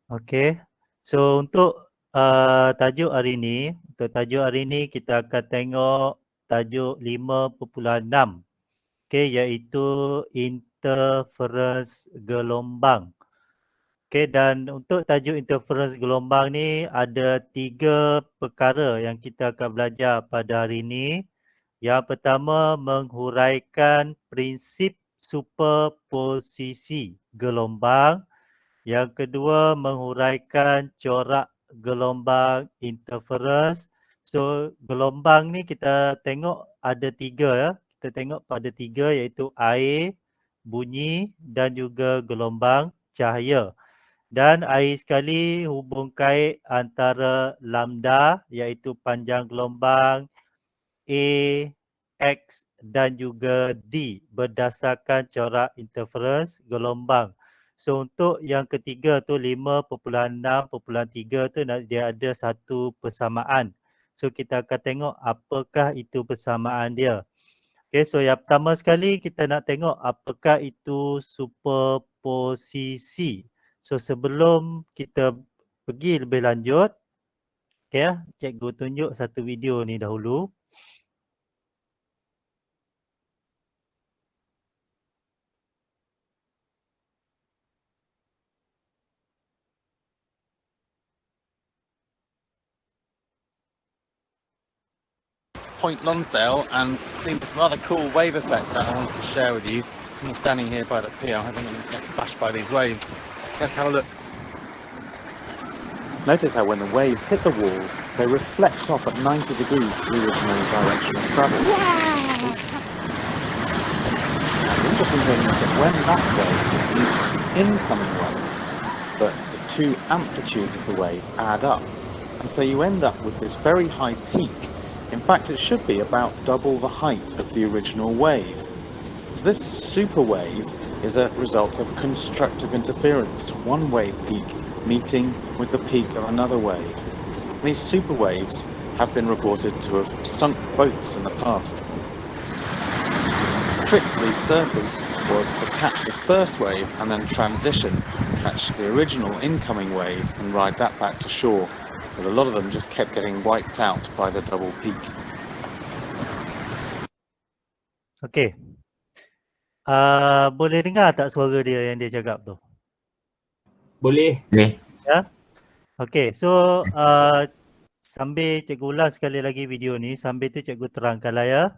Okey. So untuk tajuk hari ni kita akan tengok tajuk 5.6. Okey, iaitu interference gelombang. Okey, dan untuk tajuk interference gelombang ni ada 3 perkara yang kita akan belajar pada hari ini. Yang pertama, menghuraikan prinsip superposisi gelombang. Yang kedua, menghuraikan corak gelombang interference. So, gelombang ni kita tengok ada 3 ya. Kita tengok pada 3 iaitu air, bunyi dan juga gelombang cahaya. Dan air sekali hubung kait antara lambda iaitu panjang gelombang, A, X dan juga D berdasarkan corak interference gelombang. So untuk yang ketiga tu 5.6.3 tu dia ada satu persamaan. So kita akan tengok apakah itu persamaan dia. Okay, so yang pertama sekali kita nak tengok apakah itu superposisi. So sebelum kita pergi lebih lanjut, okay, cikgu tunjuk satu video ni dahulu. Point Lonsdale and seen this rather cool wave effect that I wanted to share with you. I'm standing here by the pier, I'm having to get splashed by these waves. Let's have a look. Notice how when the waves hit the wall, they reflect off at 90 degrees the original direction of travel. The interesting thing is that when that wave meets the incoming wave, the two amplitudes of the wave add up. And so you end up with this very high peak. In fact, it should be about double the height of the original wave. So this super wave is a result of constructive interference, one wave peak meeting with the peak of another wave. These super waves have been reported to have sunk boats in the past. The trick for these surfers was to catch the first wave and then transition, catch the original incoming wave and ride that back to shore. But a lot of them just kept getting wiped out by the double peak. Okey. Boleh dengar tak suara dia yang dia cakap tu? Boleh. Ya? Okey, so sambil cikgu ulas sekali lagi video ni, sambil tu cikgu terangkanlah ya.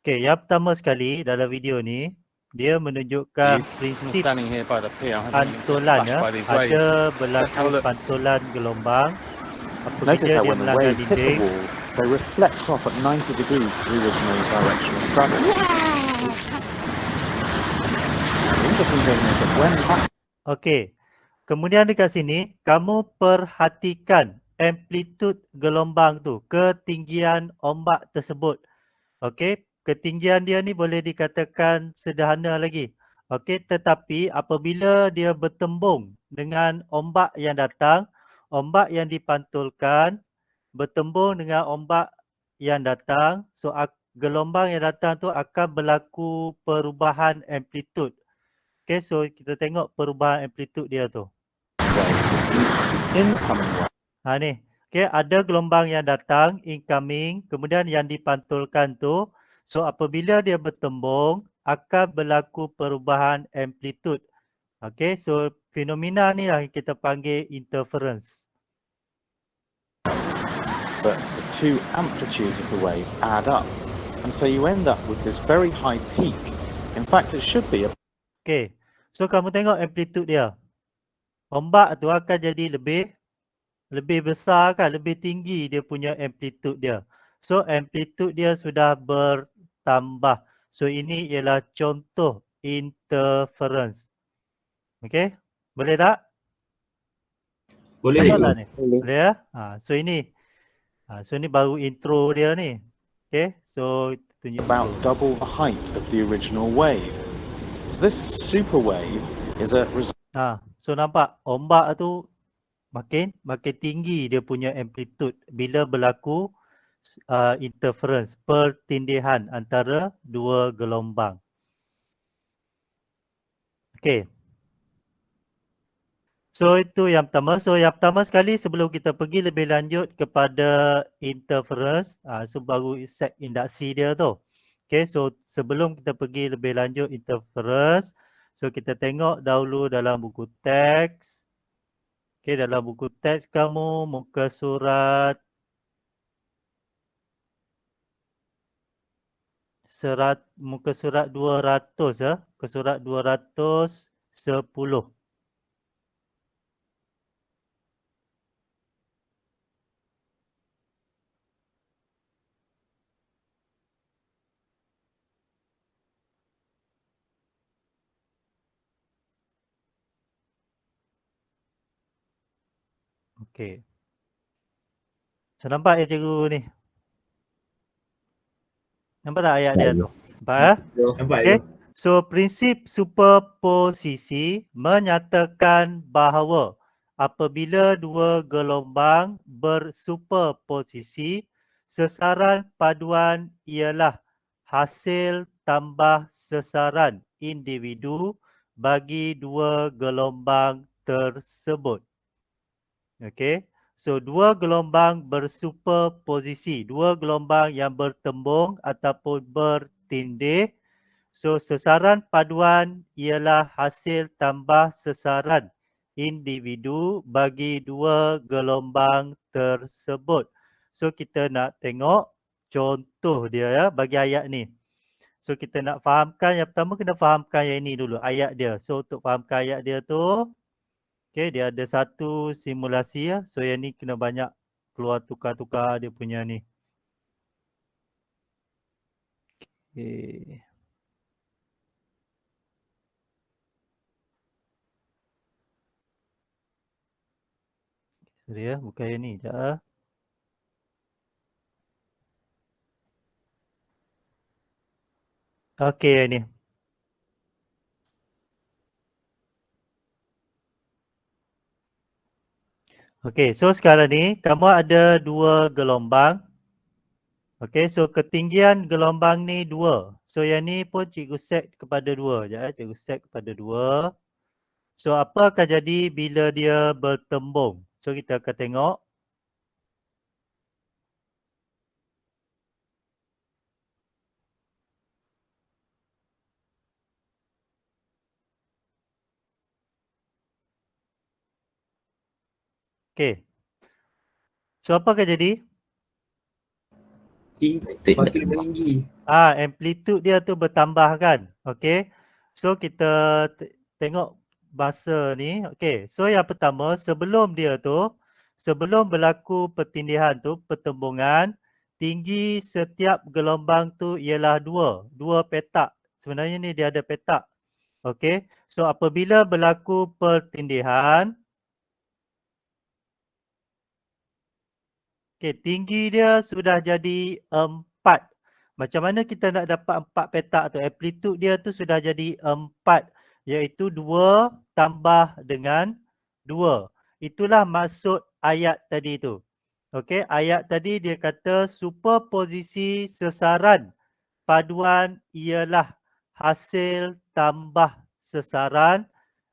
Okey, yang pertama sekali dalam video ni, dia menunjukkan prinsip pantulan ya. Ada berlaku pantulan gelombang. Notice how when the waves hit the wall, they reflect off at 90 degrees the original direction of travel. The interesting thing is that when that... Okey. Kemudian dekat sini, kamu perhatikan amplitude gelombang tu, ketinggian ombak tersebut. Okey, ketinggian dia ni boleh dikatakan sederhana lagi. Okey, tetapi apabila dia bertembung dengan ombak yang datang, ombak yang dipantulkan bertembung dengan ombak yang datang, so gelombang yang datang tu akan berlaku perubahan amplitude. Okey, so kita tengok perubahan amplitude dia tu. Ni. Okey, ada gelombang yang datang, incoming, kemudian yang dipantulkan tu. So apabila dia bertembung, akan berlaku perubahan amplitude. Okey, so fenomena ni yang kita panggil interference. But the two amplitudes of the wave add up. And so you end up with this very high peak. In fact, it should be a... Okey, so kamu tengok amplitude dia. Ombak tu akan jadi lebih besar kan, lebih tinggi dia punya amplitude dia. So amplitude dia sudah bertambah. So ini ialah contoh interference. Okey, boleh tak? Boleh. Boleh ni? Boleh ya? So ini. So ini baru intro dia ni. Okey, so tunjuk about double the height of the original wave. So this super wave is a result... So nampak ombak tu makin tinggi dia punya amplitude bila berlaku interference, pertindihan antara dua gelombang. Okey. So itu yang pertama. So yang pertama sekali sebelum kita pergi lebih lanjut kepada interference, so baru set induksi dia tu. Okay, so sebelum kita pergi lebih lanjut interference, so kita tengok dahulu dalam buku teks. Okay, dalam buku teks kamu muka surat muka surat 200 ya, muka surat 210. Okey. So nampak ya cikgu ni? Nampak tak ayat dia tu? Nampak ya? Nampak Okey. tu? So prinsip superposisi menyatakan bahawa apabila dua gelombang bersuperposisi, sesaran paduan ialah hasil tambah sesaran individu bagi dua gelombang tersebut. Okey. So dua gelombang bersuperposisi, dua gelombang yang bertembung ataupun bertindih. So sesaran paduan ialah hasil tambah sesaran individu bagi dua gelombang tersebut. So kita nak tengok contoh dia ya bagi ayat ni. So kita nak fahamkan, yang pertama kena fahamkan yang ini dulu, ayat dia. So untuk fahamkan ayat dia tu, okay, dia ada satu simulasi ya. So yang ni kena banyak keluar tukar-tukar dia punya ni. Okay. Sorry ya, bukan yang ni. Sekejap ya. Okey yang ni. Okey, so sekarang ni kamu ada dua gelombang. Okey, so ketinggian gelombang ni 2. So yang ni pun cikgu set kepada 2. Sekejap ya, cikgu set kepada 2. So apa akan jadi bila dia bertembung? So kita akan tengok. Okey. So apa akan jadi? Makin meninggi. Amplitude dia tu bertambah kan. Okey. So kita tengok bahasa ni. Okey. So yang pertama sebelum dia tu, sebelum berlaku pertindihan tu, pertembungan, tinggi setiap gelombang tu ialah 2. 2 petak. Sebenarnya ni dia ada petak. Okey. So apabila berlaku pertindihan, okey, tinggi dia sudah jadi 4. Macam mana kita nak dapat 4 petak tu? Amplitude dia tu sudah jadi 4. Iaitu 2 tambah dengan 2. Itulah maksud ayat tadi tu. Okey, ayat tadi dia kata superposisi sesaran paduan ialah hasil tambah sesaran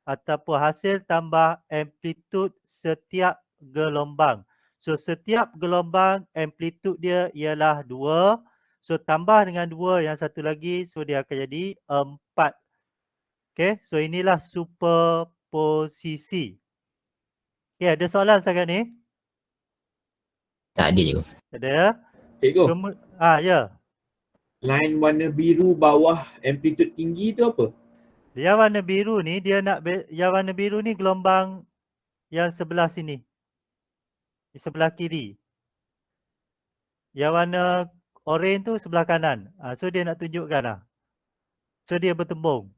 ataupun hasil tambah amplitude setiap gelombang. So setiap gelombang amplitude dia ialah 2. So tambah dengan 2 yang satu lagi, so dia akan jadi 4. Okay, so inilah superposisi. Okay, ada soalan setakat ni? Tak ada je. Ada ya? Cikgu, Ya. line warna biru bawah amplitude tinggi tu apa? Yang warna biru ni, yang warna biru ni gelombang yang sebelah sini. Di sebelah kiri. Yang warna oren tu sebelah kanan. So dia nak tunjukkan lah. So dia bertembung.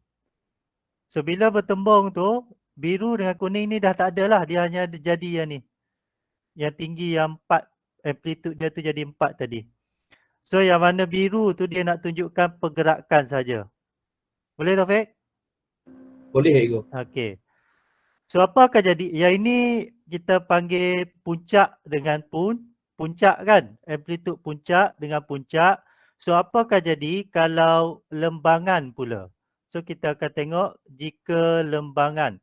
So bila bertembung tu, biru dengan kuning ni dah tak ada lah. Dia hanya jadi yang ni. Yang tinggi yang 4. Amplitude dia tu jadi 4 tadi. So yang warna biru tu dia nak tunjukkan pergerakan saja. Boleh Taufik? Boleh cikgu. Okey. So apa akan jadi? Yang ini kita panggil puncak dengan puncak kan? Amplitude puncak dengan puncak. So apa akan jadi kalau lembangan pula? So kita akan tengok jika lembangan.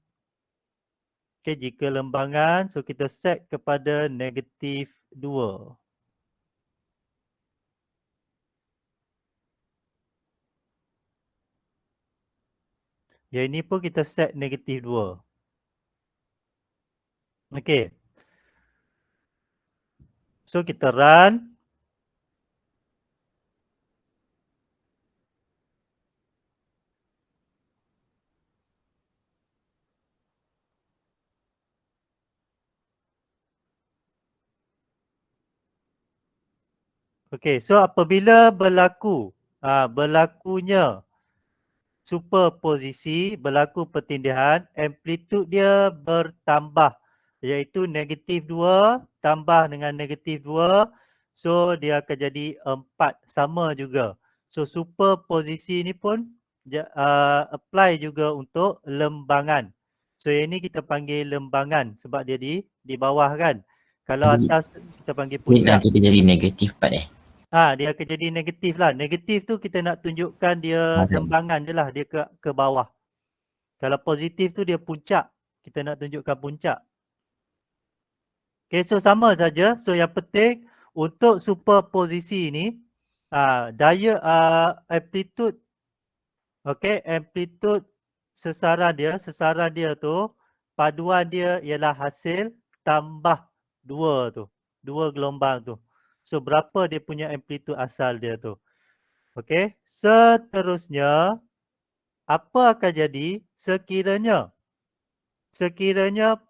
Okay, jika lembangan, so kita set kepada negatif 2. Yang ini pun kita set negatif 2. Okay. So kita run. Okay, so apabila berlakunya superposisi, berlaku pertindihan, amplitude dia bertambah, iaitu negatif 2 tambah dengan negatif 2, so dia akan jadi 4, sama juga. So superposisi ni pun apply juga untuk lembangan. So yang ni kita panggil lembangan sebab dia di bawah kan. Kalau Jadi, atas kita panggil Ni puncak. nanti dia jadi negatif 4 Dia akan jadi negatif lah. Negatif tu kita nak tunjukkan dia lembangan je lah. Dia ke bawah. Kalau positif tu dia puncak. Kita nak tunjukkan puncak. Okay, so sama saja. So yang penting untuk superposisi ni, daya amplitude, okay, amplitude sesaran dia tu, paduan dia ialah hasil tambah 2 tu. 2 gelombang tu. So berapa dia punya amplitude asal dia tu. Okey, seterusnya apa akan jadi sekiranya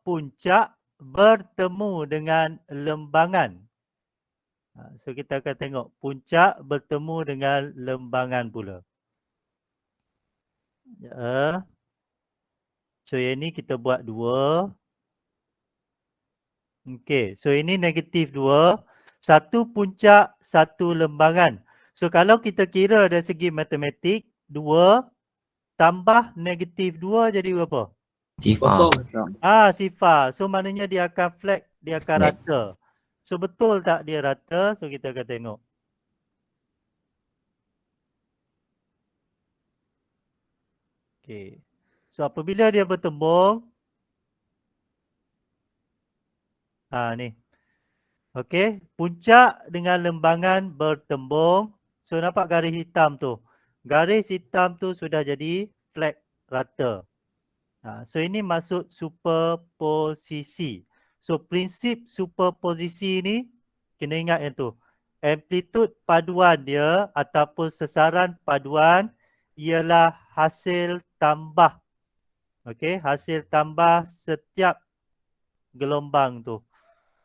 puncak bertemu dengan lembangan. So kita akan tengok puncak bertemu dengan lembangan pula. So yang ni kita buat 2. Okey, so ini negatif 2. Satu puncak, satu lembangan. So kalau kita kira dari segi matematik, 2 tambah negatif 2 jadi berapa? Sifar. Kosong. Sifar. So maknanya dia akan flat, dia akan Flat. rata. So betul tak dia rata? So kita akan tengok. Okey. So apabila dia bertembung, ni. Okey, puncak dengan lembangan bertembung. So nampak garis hitam tu. Garis hitam tu sudah jadi flat, rata. So ini maksud superposisi. So prinsip superposisi ni kena ingat yang tu. Amplitude paduan dia ataupun sesaran paduan ialah hasil tambah. Okey, hasil tambah setiap gelombang tu.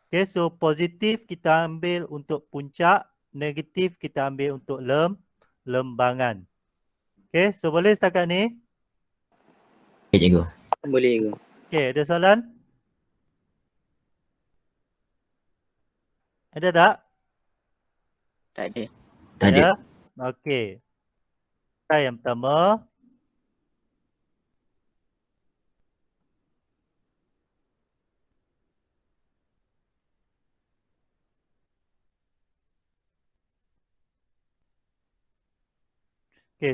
Okay, so positif kita ambil untuk puncak, negatif kita ambil untuk lembangan. Okay, so boleh setakat ni? Okay, cikgu. Boleh ke? Okay, ada soalan? Ada tak? Tak ada. Tak ada. Okay. Yang pertama. Okay,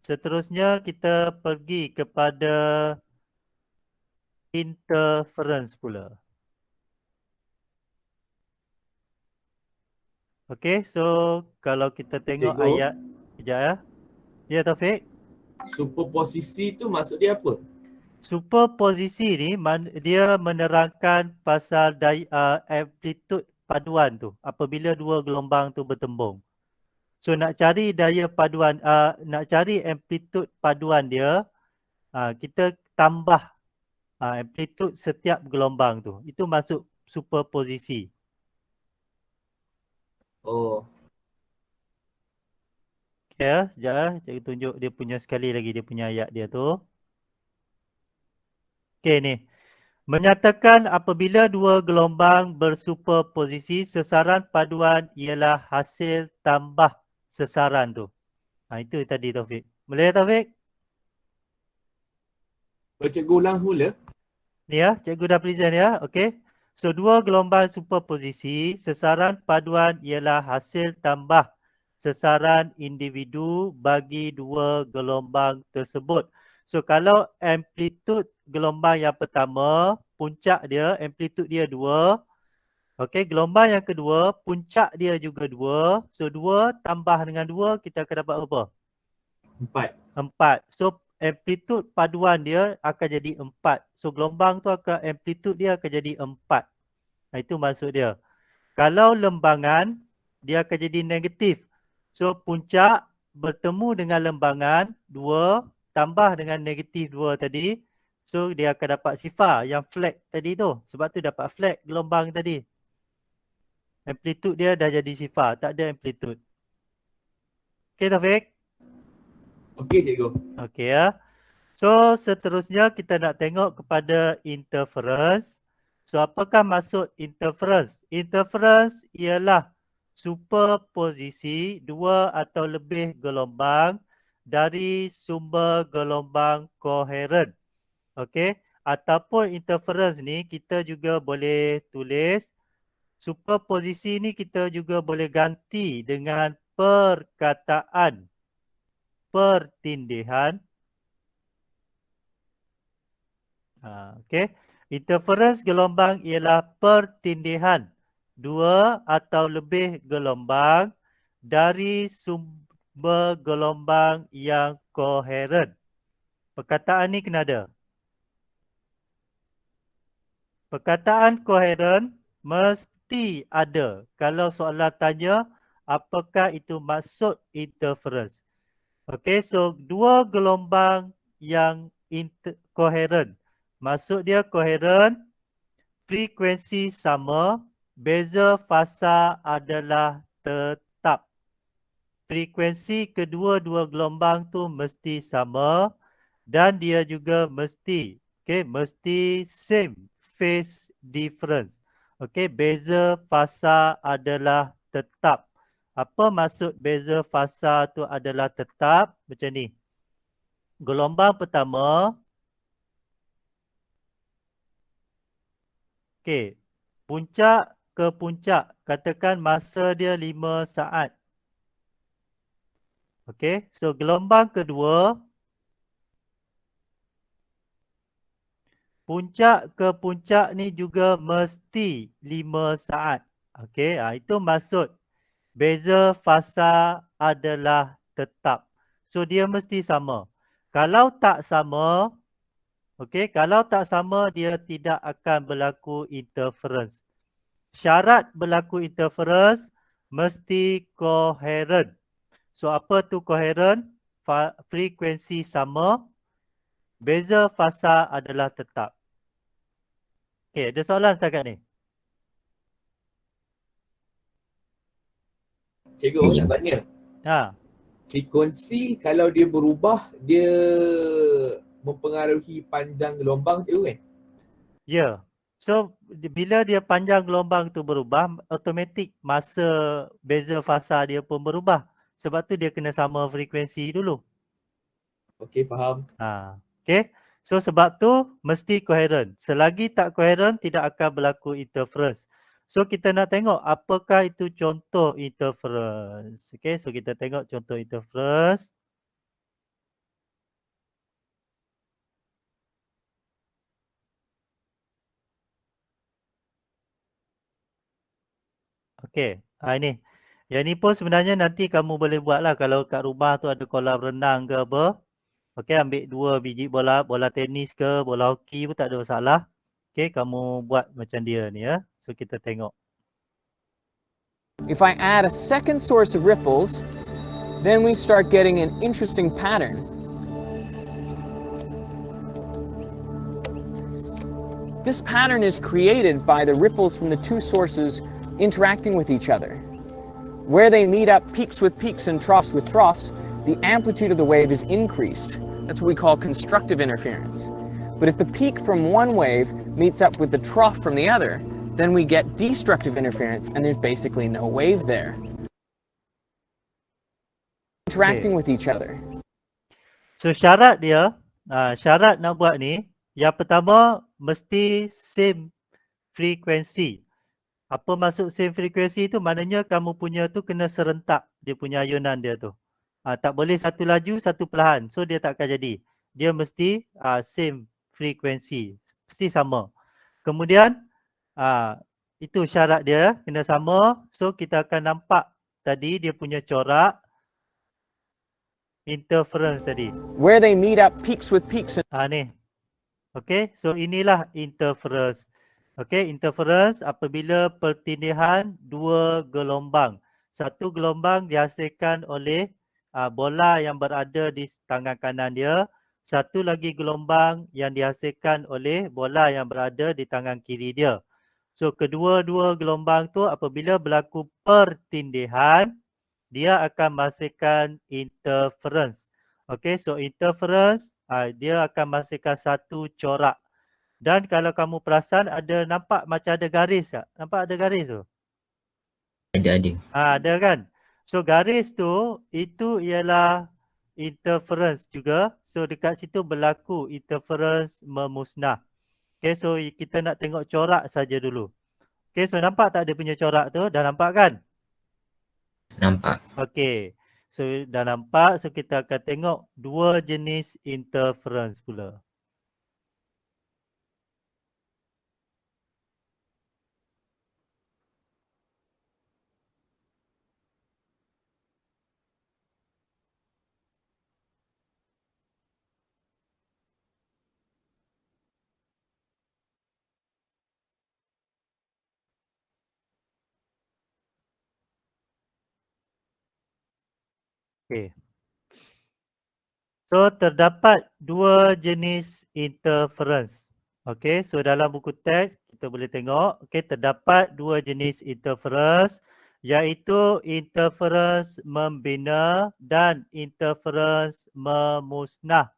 seterusnya kita pergi kepada interference pula. Okay, so kalau kita tengok Cikgu. ayat, sekejap ya. Ya Taufik? Superposisi tu maksud dia apa? Superposisi ni dia menerangkan pasal amplitude paduan tu apabila dua gelombang tu bertembung. So nak cari daya paduan, nak cari amplitude paduan dia, kita tambah amplitude setiap gelombang tu. Itu masuk superposisi. Oh. Okay, sekejap cikgu tunjuk dia punya sekali lagi dia punya ayat dia tu. Okay ni. Menyatakan apabila dua gelombang bersuperposisi, sesaran paduan ialah hasil tambah sesaran tu. Itu tadi Taufik. Boleh Taufik? Cikgu ulang semula. Ni ya, cikgu dah present ya. Okey. So dua gelombang superposisi, sesaran paduan ialah hasil tambah sesaran individu bagi dua gelombang tersebut. So kalau amplitude gelombang yang pertama, puncak dia, amplitude dia 2. Okey, gelombang yang kedua, puncak dia juga 2. So 2 tambah dengan 2, kita akan dapat apa? 4. 4. So amplitude paduan dia akan jadi 4. So gelombang tu akan, amplitude dia akan jadi 4. Itu maksud dia. Kalau lembangan, dia akan jadi negatif. So puncak bertemu dengan lembangan 2 tambah dengan negatif 2 tadi. So dia akan dapat sifar yang flat tadi tu. Sebab tu dapat flat gelombang tadi. Amplitude dia dah jadi sifar, tak ada amplitude. Okey Taufik? Okey cikgu. Okey ya. So seterusnya kita nak tengok kepada interference. So apakah maksud interference? Interference ialah superposisi dua atau lebih gelombang dari sumber gelombang koheren. Okey, ataupun interference ni kita juga boleh tulis, superposisi ni kita juga boleh ganti dengan perkataan pertindihan. Okey. Interference gelombang ialah pertindihan dua atau lebih gelombang dari sumber gelombang yang koheren. Perkataan ni kena ada. Perkataan koheren mesti ada. Kalau soalan tanya, apakah itu maksud interference? Okey, so dua gelombang yang koheren. Maksud dia koheren, frekuensi sama, beza fasa adalah tetap. Frekuensi kedua-dua gelombang tu mesti sama dan dia juga mesti, mesti same phase difference. Okey, beza fasa adalah tetap. Apa maksud beza fasa tu adalah tetap? Macam ni. Gelombang pertama, okey, puncak ke puncak, katakan masa dia 5 saat. Okey, so gelombang kedua, puncak ke puncak ni juga mesti 5 saat. Okey, itu maksud beza fasa adalah tetap. So dia mesti sama. Kalau tak sama, okey, kalau tak sama dia tidak akan berlaku interference. Syarat berlaku interference mesti koheren. So apa tu koheren? Frekuensi sama, beza fasa adalah tetap. Okey, ada soalan setakat ni? Cikgu, Ya. tanya. Ha. Frekuensi kalau dia berubah, dia mempengaruhi panjang gelombang cikgu kan? Ya. So bila dia panjang gelombang tu berubah, automatik masa beza fasa dia pun berubah. Sebab tu dia kena sama frekuensi dulu. Okey, faham. Okey. So sebab tu mesti koheren. Selagi tak koheren tidak akan berlaku interference. So kita nak tengok apakah itu contoh interference. Okey, so kita tengok contoh interference. Okey, ini. Yang ni pun sebenarnya nanti kamu boleh buat lah kalau kat rumah tu ada kolam renang ke apa. Okey, ambil 2 biji bola, bola tenis ke, bola hoki pun tak ada masalah. Okey, kamu buat macam dia ni ya. So kita tengok. If I add a second source of ripples, then we start getting an interesting pattern. This pattern is created by the ripples from the two sources interacting with each other. Where they meet up peaks with peaks and troughs with troughs, the amplitude of the wave is increased. That's what we call constructive interference. But if the peak from one wave meets up with the trough from the other, then we get destructive interference and there's basically no wave there. Interacting with each other. So syarat dia, syarat nak buat ni, yang pertama mesti same frekuensi. Apa maksud same frekuensi tu? Maknanya kamu punya tu kena serentak dia punya ayunan dia tu. Tak boleh satu laju, satu perlahan. So dia tak akan jadi. Dia mesti same frekuensi. Mesti sama. Kemudian itu syarat dia kena sama. So kita akan nampak tadi dia punya corak interference tadi. Where they meet up peaks with peaks and Ni. Okay, so inilah interference. Okay, interference apabila pertindihan dua gelombang. Satu gelombang dihasilkan oleh bola yang berada di tangan kanan dia. Satu lagi gelombang yang dihasilkan oleh bola yang berada di tangan kiri dia. So kedua-dua gelombang tu apabila berlaku pertindihan, dia akan menghasilkan interference. Okay, so interference dia akan menghasilkan satu corak. Dan kalau kamu perasan ada nampak macam ada garis tak? Nampak ada garis tu? Ada. Ada kan? So garis tu itu ialah interference juga. So dekat situ berlaku interference memusnah. Okay, so kita nak tengok corak saja dulu. Okay, so nampak tak dia punya corak tu? Dah nampak kan? Nampak. Okay, so dah nampak. So kita akan tengok dua jenis interference pula. Okay. So terdapat dua jenis interference. Okay, so dalam buku teks kita boleh tengok. Okay, terdapat dua jenis interference iaitu interference membina dan interference memusnah.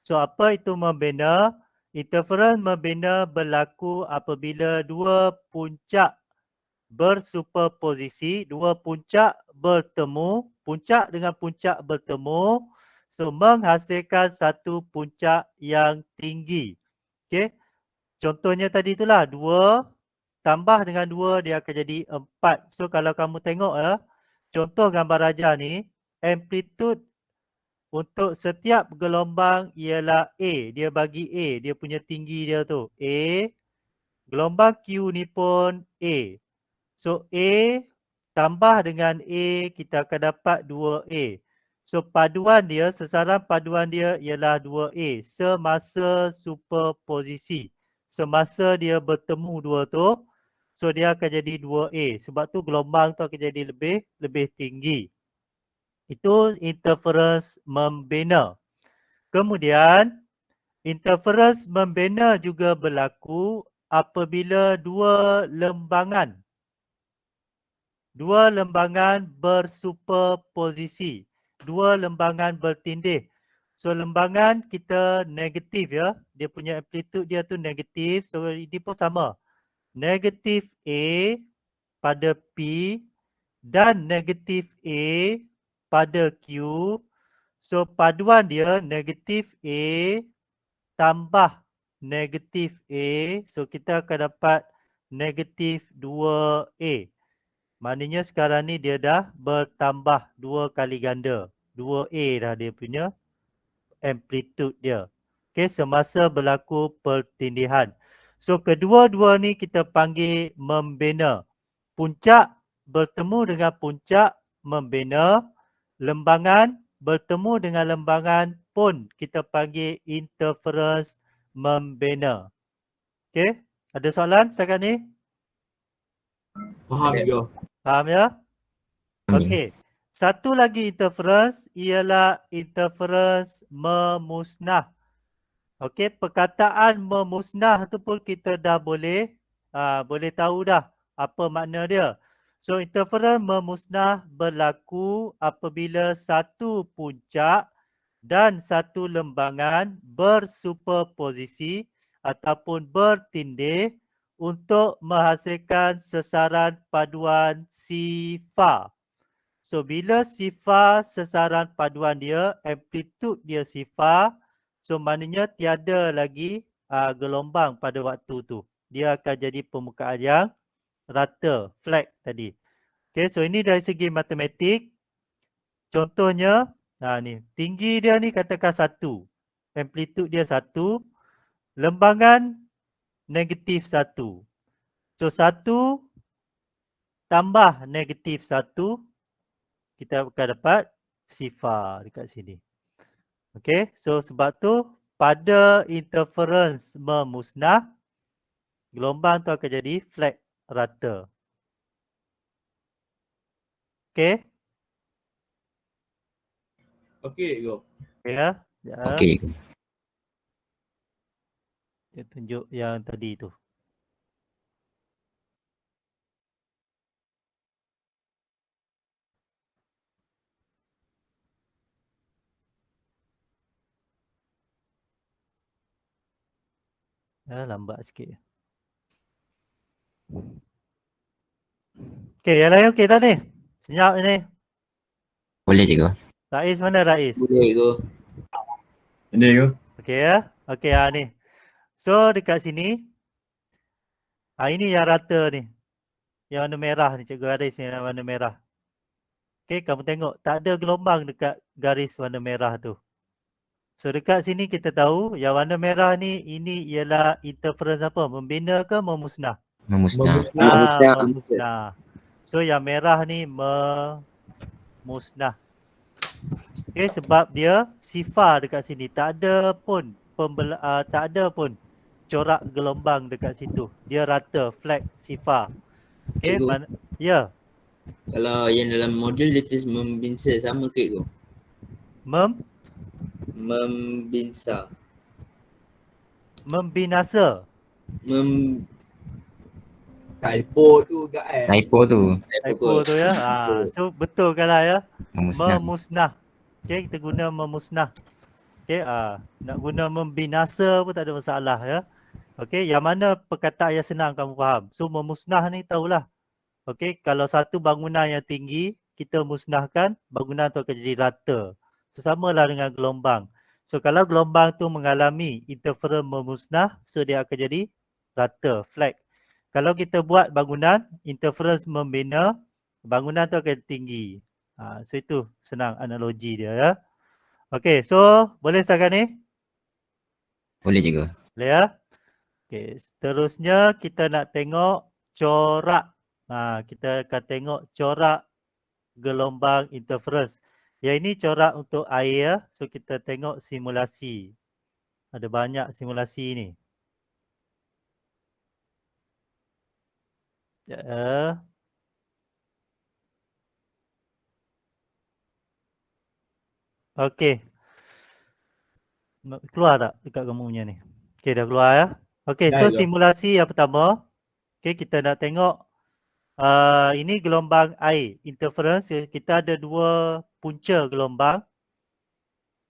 So apa itu membina? Interference membina berlaku apabila dua puncak bersuperposisi, dua puncak bertemu, puncak dengan puncak bertemu, so menghasilkan satu puncak yang tinggi. Okey. Contohnya tadi itulah 2 tambah dengan 2 dia akan jadi 4. So kalau kamu tengok contoh gambar raja ni, amplitude untuk setiap gelombang ialah A. Dia bagi A, dia punya tinggi dia tu. A, gelombang Q ni pun A. So A tambah dengan A, kita akan dapat 2A. So paduan dia, sesaran paduan dia ialah 2A semasa superposisi. Semasa dia bertemu dua tu, so dia akan jadi 2A. Sebab tu gelombang tu akan jadi lebih tinggi. Itu interference membina. Kemudian interference membina juga berlaku apabila dua lembangan bersuperposisi. Dua lembangan bertindih. So lembangan kita negatif ya. Dia punya amplitude dia tu negatif. So ini pun sama. Negatif A pada P dan negatif A pada Q. So paduan dia negatif A tambah negatif A. So kita akan dapat negatif 2A. Maknanya sekarang ni dia dah bertambah 2 kali ganda. 2A dah dia punya amplitude dia. Okay, semasa berlaku pertindihan. So kedua-dua ni kita panggil membina. Puncak bertemu dengan puncak membina. Lembangan bertemu dengan lembangan pun kita panggil interference membina. Okay, ada soalan setakat ni? Faham juga. Faham ya? Okey. Satu lagi interference ialah interference memusnah. Okey, perkataan memusnah tu pun kita dah boleh tahu dah apa makna dia. So interference memusnah berlaku apabila satu puncak dan satu lembangan bersuperposisi ataupun bertindih untuk menghasilkan sesaran paduan sifar. So bila sifar sesaran paduan dia, amplitude dia sifar, so maknanya tiada lagi gelombang pada waktu tu. Dia akan jadi permukaan yang rata, flat tadi. Okay, so ini dari segi matematik. Contohnya, ni tinggi dia ni katakan 1. Amplitude dia 1. lembangan negatif 1. So 1 tambah negatif 1, kita akan dapat sifar dekat sini. Okay, so sebab tu pada interference memusnah, gelombang tu akan jadi flat rata. Okay, Okey cikgu. okay ya. Ya. Okey cikgu. Dia tunjuk yang tadi tu. Ya, lambat sikit. Okay, yang lain okey tak ni? Senyap ni. Boleh cikgu. Rais mana Rais? Boleh cikgu. Ini cikgu. Okey ya. Okey ni. So dekat sini. Ini yang rata ni. Yang warna merah ni, Cikgu Haris ni yang warna merah. Okey, kamu tengok tak ada gelombang dekat garis warna merah tu. So dekat sini kita tahu yang warna merah ni ini ialah interference apa? Membina ke memusnah? Memusnah. Memusnah. So yang merah ni memusnah. Okey, sebab dia sifar dekat sini. Tak ada pun corak gelombang dekat situ. Dia rata, flat, sifar. Okey, Cikgu. ya. Kalau yang dalam modul dia tulis membinsa sama ke cikgu? Membinsa. Membinasa. Typo tu kat Typo tu. Typo tu ya. So betulkanlah ya. Memusnah. Memusnah. Okey, kita guna memusnah. Okey, nak guna membinasa pun tak ada masalah ya. Okey, yang mana perkataan yang senang kamu faham. So memusnah ni tahulah. Okey, kalau satu bangunan yang tinggi, kita musnahkan, bangunan tu akan jadi rata. So samalah dengan gelombang. So kalau gelombang tu mengalami interference memusnah, so dia akan jadi rata, flat. Kalau kita buat bangunan, interference membina, bangunan tu akan tinggi. So itu senang analogi dia ya. Okey, so boleh setakat ni? Boleh cikgu. Boleh ya? Okey, seterusnya kita nak tengok corak. Kita akan tengok corak gelombang interference. Yang ini corak untuk air. So kita tengok simulasi. Ada banyak simulasi ni. Ya. Okey. Keluar tak dekat kamu punya ni? Okey, dah keluar ya. Okey, so simulasi yang pertama. Okey, kita nak tengok ini gelombang air, interference. Kita ada dua punca gelombang.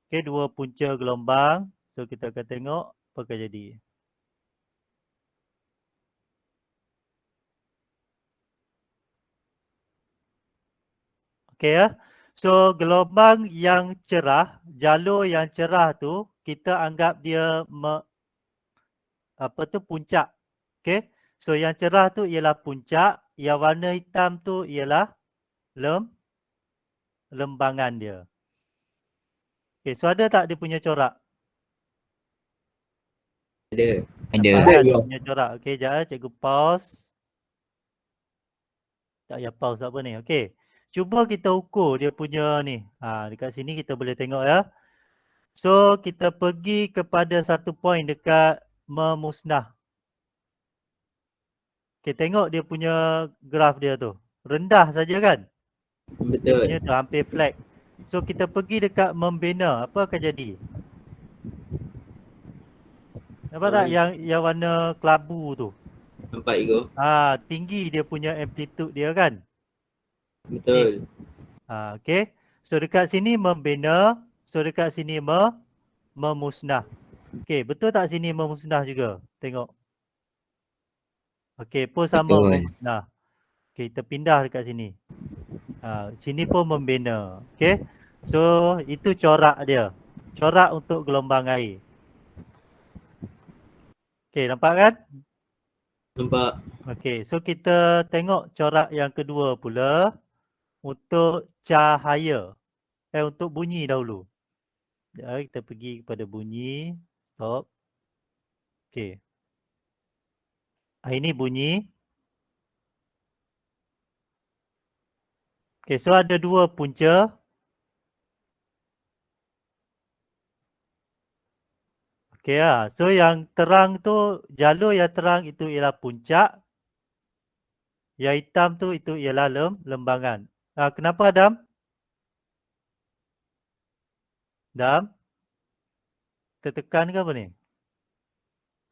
Okey, dua punca gelombang. So kita akan tengok apa akan jadi. Okey ya. So gelombang yang cerah, jalur yang cerah tu kita anggap dia puncak. Okey. So yang cerah tu ialah puncak, yang warna hitam tu ialah lembangan dia. Okey, so ada tak dia punya corak? Ada. Ada dia punya corak. Okey, jap cikgu pause. Tak payah pause apa ni. Okey. Cuba kita ukur dia punya ni. Dekat sini kita boleh tengok ya. So kita pergi kepada satu point dekat memusnah. Okey, tengok dia punya graf dia tu. Rendah saja kan? Betul. Dia punya tu hampir flat. So kita pergi dekat membina, apa akan jadi? Nampak tak yang warna kelabu tu? Nampak cikgu. Tinggi dia punya amplitude dia kan? Betul. Okey. So dekat sini membina, so dekat sini memusnah. Okey, betul tak sini memusnah juga? Tengok. Okey, pun sama memusnah. Okey, kita pindah dekat sini. Sini pun membina. Okey. So itu corak dia. Corak untuk gelombang air. Okey, nampak kan? Nampak. Okey, so kita tengok corak yang kedua pula. Untuk cahaya. Untuk bunyi dahulu. Kita pergi kepada bunyi. Stop. Okey. Ini bunyi. Okey, so ada dua punca. Okey lah. So yang terang tu, jalur yang terang itu ialah puncak. Yang hitam tu itu ialah lembangan. Kenapa Adam? Adam? Tertekan ke apa ni?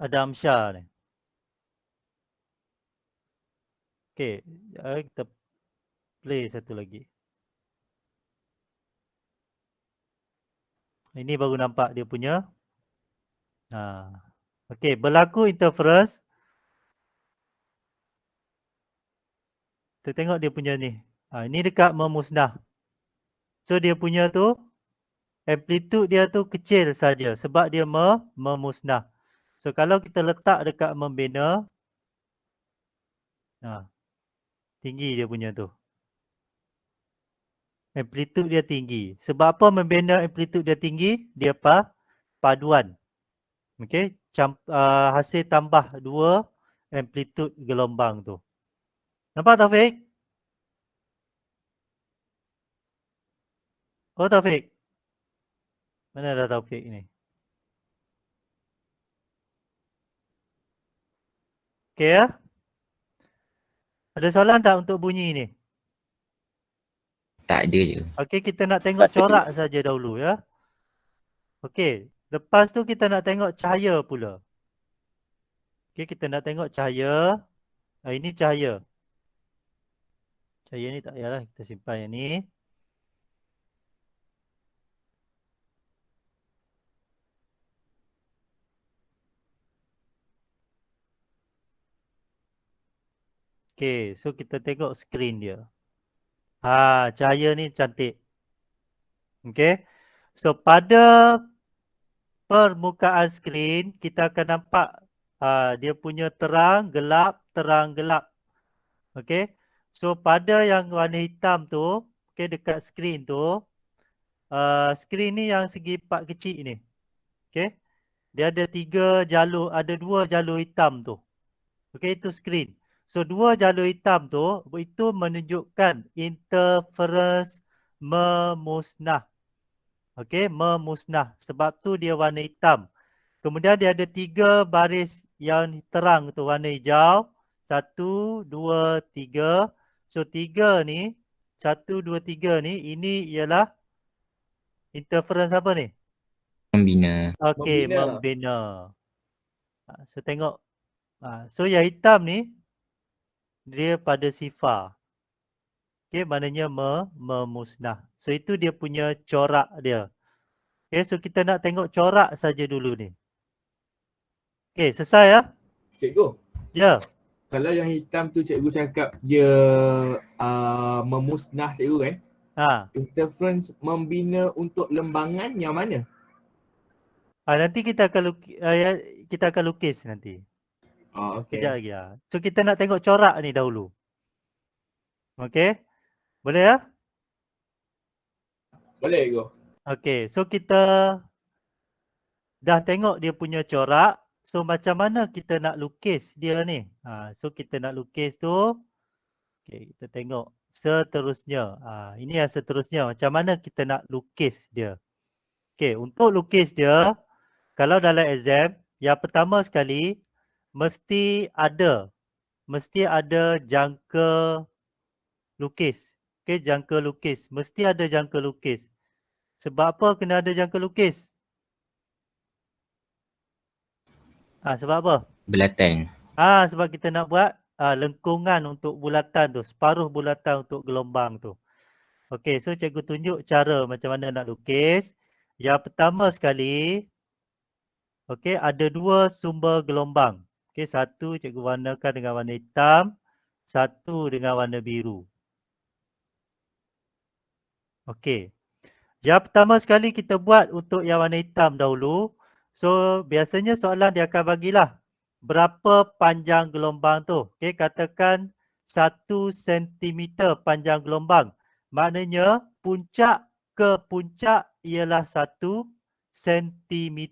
Adam Shah ni. Okey, kita play satu lagi. Ini baru nampak dia punya. Okey, berlaku interference. Kita tengok dia punya ni. Ini dekat memusnah. So dia punya tu, amplitude dia tu kecil saja sebab dia memusnah. So kalau kita letak dekat membina, tinggi dia punya tu. Amplitude dia tinggi. Sebab apa membina amplitude dia tinggi? Dia paduan. Okey, hasil tambah dua amplitude gelombang tu. Nampak Taufik? Oh Taufik. Mana dah Taufik ni? Okey ya? Ada soalan tak untuk bunyi ni? Tak ada je. Okey, kita nak tengok corak saja dahulu ya. Okey, lepas tu kita nak tengok cahaya pula. Okey, kita nak tengok cahaya. Ini cahaya. Cahaya ni tak payahlah, kita simpan yang ni. Okey, so kita tengok skrin dia. Cahaya ni cantik. Okey. So pada permukaan skrin kita akan nampak dia punya terang, gelap, terang, gelap. Okey. So pada yang warna hitam tu, okey, dekat skrin tu, skrin ni yang segi part kecil ni. Okey. Dia ada ada dua jalur hitam tu. Okey, itu skrin. So dua jalur hitam tu itu menunjukkan interference memusnah. Okey, memusnah. Sebab tu dia warna hitam. Kemudian dia ada 3 baris yang terang tu warna hijau. 1, 2, 3. So 3 ni, 1, 2, 3 ni, ini ialah interference apa ni? Membina. Okey, Membina. membina. So tengok. So yang hitam ni, dia pada sifar. Okey, maknanya memusnah. So itu dia punya corak dia. Okey, so kita nak tengok corak saja dulu ni. Okey, selesai ya? Cikgu, Ya. kalau yang hitam tu cikgu cakap dia memusnah cikgu kan? Interference membina untuk lembangan yang mana? Nanti kita akan lukis nanti. Okey. Kejap lagi ya. So kita nak tengok corak ni dahulu. Okey. Boleh ya? Boleh cikgu. Okey, so kita dah tengok dia punya corak. So macam mana kita nak lukis dia ni? So kita nak lukis tu. Okey, kita tengok seterusnya. Ini yang seterusnya. Macam mana kita nak lukis dia? Okey, untuk lukis dia, kalau dalam exam, yang pertama sekali mesti ada jangka lukis. Okey, jangka lukis. Mesti ada jangka lukis. Sebab apa kena ada jangka lukis? Sebab apa? Bulatan. Sebab kita nak buat lengkungan untuk bulatan tu. Separuh bulatan untuk gelombang tu. Okey, so cikgu tunjuk cara macam mana nak lukis. Yang pertama sekali, okey, ada 2 sumber gelombang. Okey, satu cikgu warnakan dengan warna hitam. Satu dengan warna biru. Okey. Yang pertama sekali kita buat untuk yang warna hitam dahulu. So, biasanya soalan dia akan bagilah berapa panjang gelombang tu. Okey, katakan 1 cm panjang gelombang. Maknanya puncak ke puncak ialah 1 cm.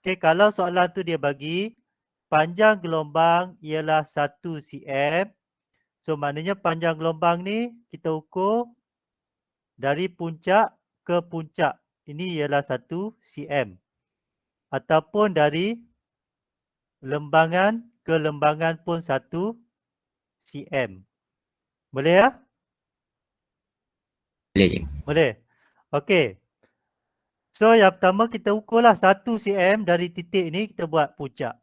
Okey, kalau soalan tu dia bagi panjang gelombang ialah 1 cm. So maknanya panjang gelombang ni kita ukur dari puncak ke puncak. Ini ialah 1 cm. Ataupun dari lembangan ke lembangan pun 1 cm. Boleh ya? Boleh je. Boleh. Okey. So yang pertama kita ukurlah 1 cm dari titik ni kita buat puncak.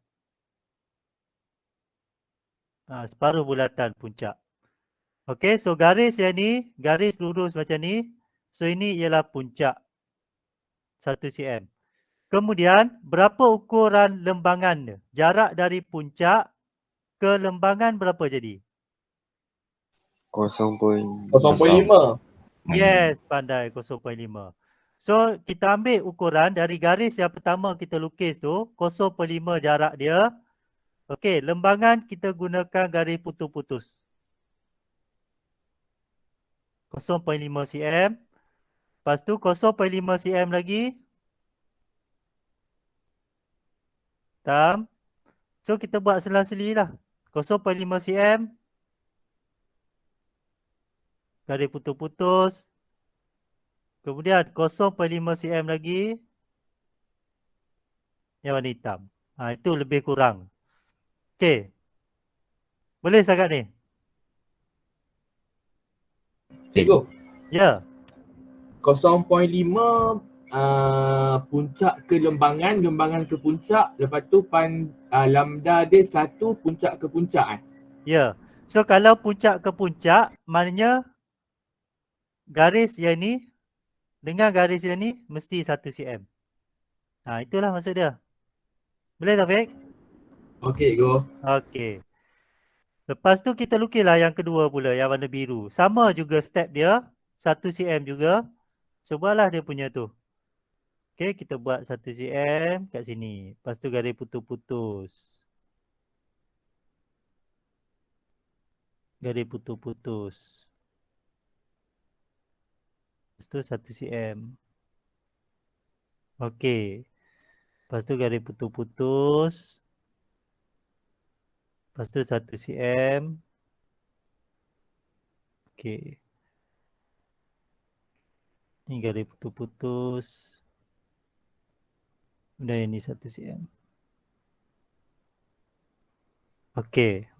Separuh bulatan puncak. Okey, so garis yang ni, garis lurus macam ni. So ini ialah puncak 1 cm. Kemudian berapa ukuran lembangan dia? Jarak dari puncak ke lembangan berapa jadi? 0.5. 0.5. Yes, pandai 0.5. So kita ambil ukuran dari garis yang pertama kita lukis tu, 0.5 jarak dia. Okey, lembangan kita gunakan garis putus-putus. 0.5 cm. Lepas tu 0.5 cm lagi. Tam. So kita buat selang-seli lah. 0.5 cm. Garis putus-putus. Kemudian 0.5 cm lagi. Yang warna hitam. Itu lebih kurang. Okey. Boleh sangat ni? Cikgu, Ya. 0.5 puncak ke lembangan, lembangan ke puncak, lepas tu lambda dia 1 puncak ke puncak Ya. So kalau puncak ke puncak, maknanya garis yang ni dengan garis yang ni mesti 1 cm. Itulah maksud dia. Boleh tak, Fik? Okey, cikgu. Okey. Lepas tu kita lukislah yang kedua pula, yang warna biru. Sama juga step dia, 1 cm juga. So buatlah dia punya tu. Okey, kita buat 1 cm kat sini. Lepas tu garis putus-putus. Garis putus-putus. Lepas tu 1 cm. Okey. Lepas tu garis putus-putus. Lepas tu 1 cm. Okey. Ni garis putus-putus. Dan ini 1 cm. Okey.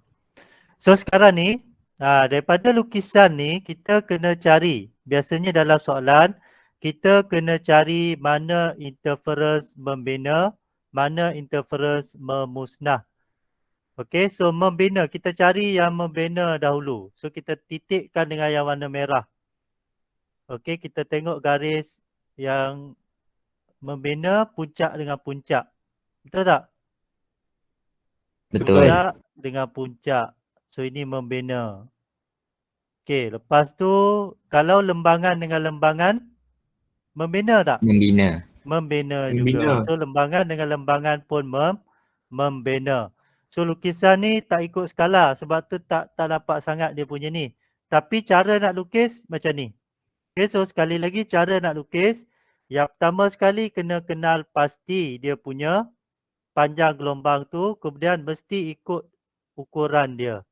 So sekarang ni, daripada lukisan ni, kita kena cari. Biasanya dalam soalan, kita kena cari mana interference membina, mana interference memusnah. Okey, so membina. Kita cari yang membina dahulu. So kita titikkan dengan yang warna merah. Okey, kita tengok garis yang membina puncak dengan puncak. Betul tak? Betul. Puncak dengan puncak. So ini membina. Okey, lepas tu kalau lembangan dengan lembangan membina tak? Membina. Membina Membina. juga. So lembangan dengan lembangan pun membina. So lukisan ni tak ikut skala sebab tu tak dapat sangat dia punya ni. Tapi cara nak lukis macam ni. Okay, so sekali lagi cara nak lukis. Yang pertama sekali kena kenal pasti dia punya panjang gelombang tu. Kemudian mesti ikut ukuran dia.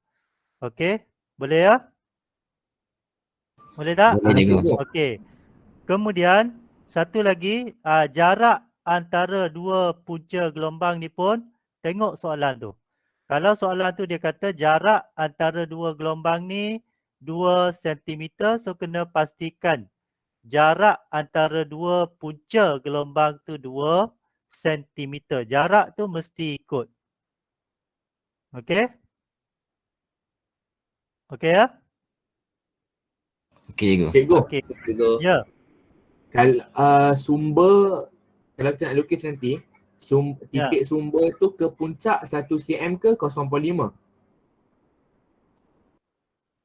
Okey, boleh ya? Boleh tak? Boleh, cikgu. Okey. Kemudian satu lagi, jarak antara dua punca gelombang ni pun tengok soalan tu. Kalau soalan tu dia kata jarak antara dua gelombang ni 2 cm, so kena pastikan jarak antara dua punca gelombang tu 2 cm. Jarak tu mesti ikut. Okey? Okey ya? Okey, cikgu. Cikgu, Okey. Cikgu. Ya. kalau sumber, kalau kita nak lukis nanti, titik sumber tu ke puncak 1 cm ke 0.5?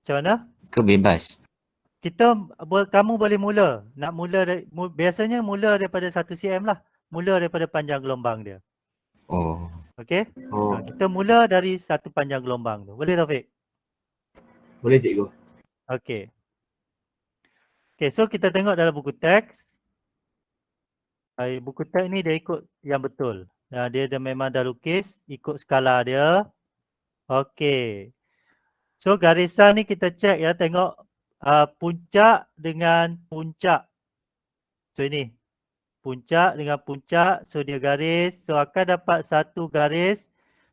Macam mana? Ke bebas? Kamu boleh mula. Nak mula biasanya mula daripada 1 cm lah. Mula daripada panjang gelombang dia. Oh. Okey? Oh, Kita mula dari satu panjang gelombang tu. Boleh Taufik? boleh cikgu. Okey. Okey, so kita tengok dalam buku teks. Buku teks ni dia ikut yang betul. Dia memang dah lukis ikut skala dia. Okey. So garisan ni kita check ya, tengok puncak dengan puncak. So ini puncak dengan puncak, so dia garis, so akan dapat satu garis.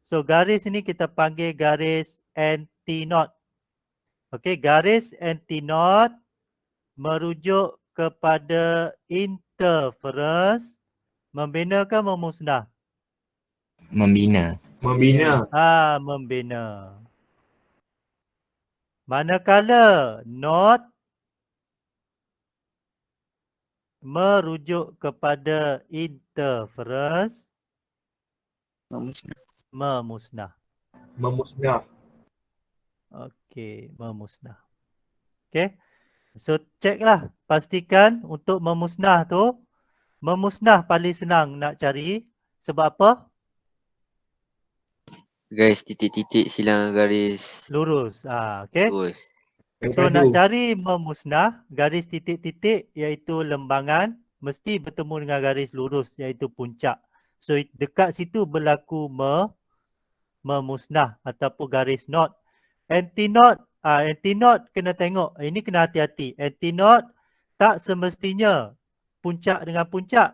So garis ini kita panggil garis anti-knot. Okey, garis anti-knot merujuk kepada interference, membina ke memusnah? Membina. Membina. Membina. Manakala knot merujuk kepada interference, memusnah. Memusnah. Okey, memusnah. Okey. So check lah, pastikan untuk memusnah tu, memusnah paling senang nak cari. Sebab apa? Garis titik-titik silang garis Lurus. Okey. lurus. So nak cari memusnah, garis titik-titik iaitu lembangan mesti bertemu dengan garis lurus iaitu puncak. So dekat situ berlaku memusnah ataupun garis knot. Anti-knot, anti-knot kena tengok. Ini kena hati-hati. Anti-knot tak semestinya puncak dengan puncak.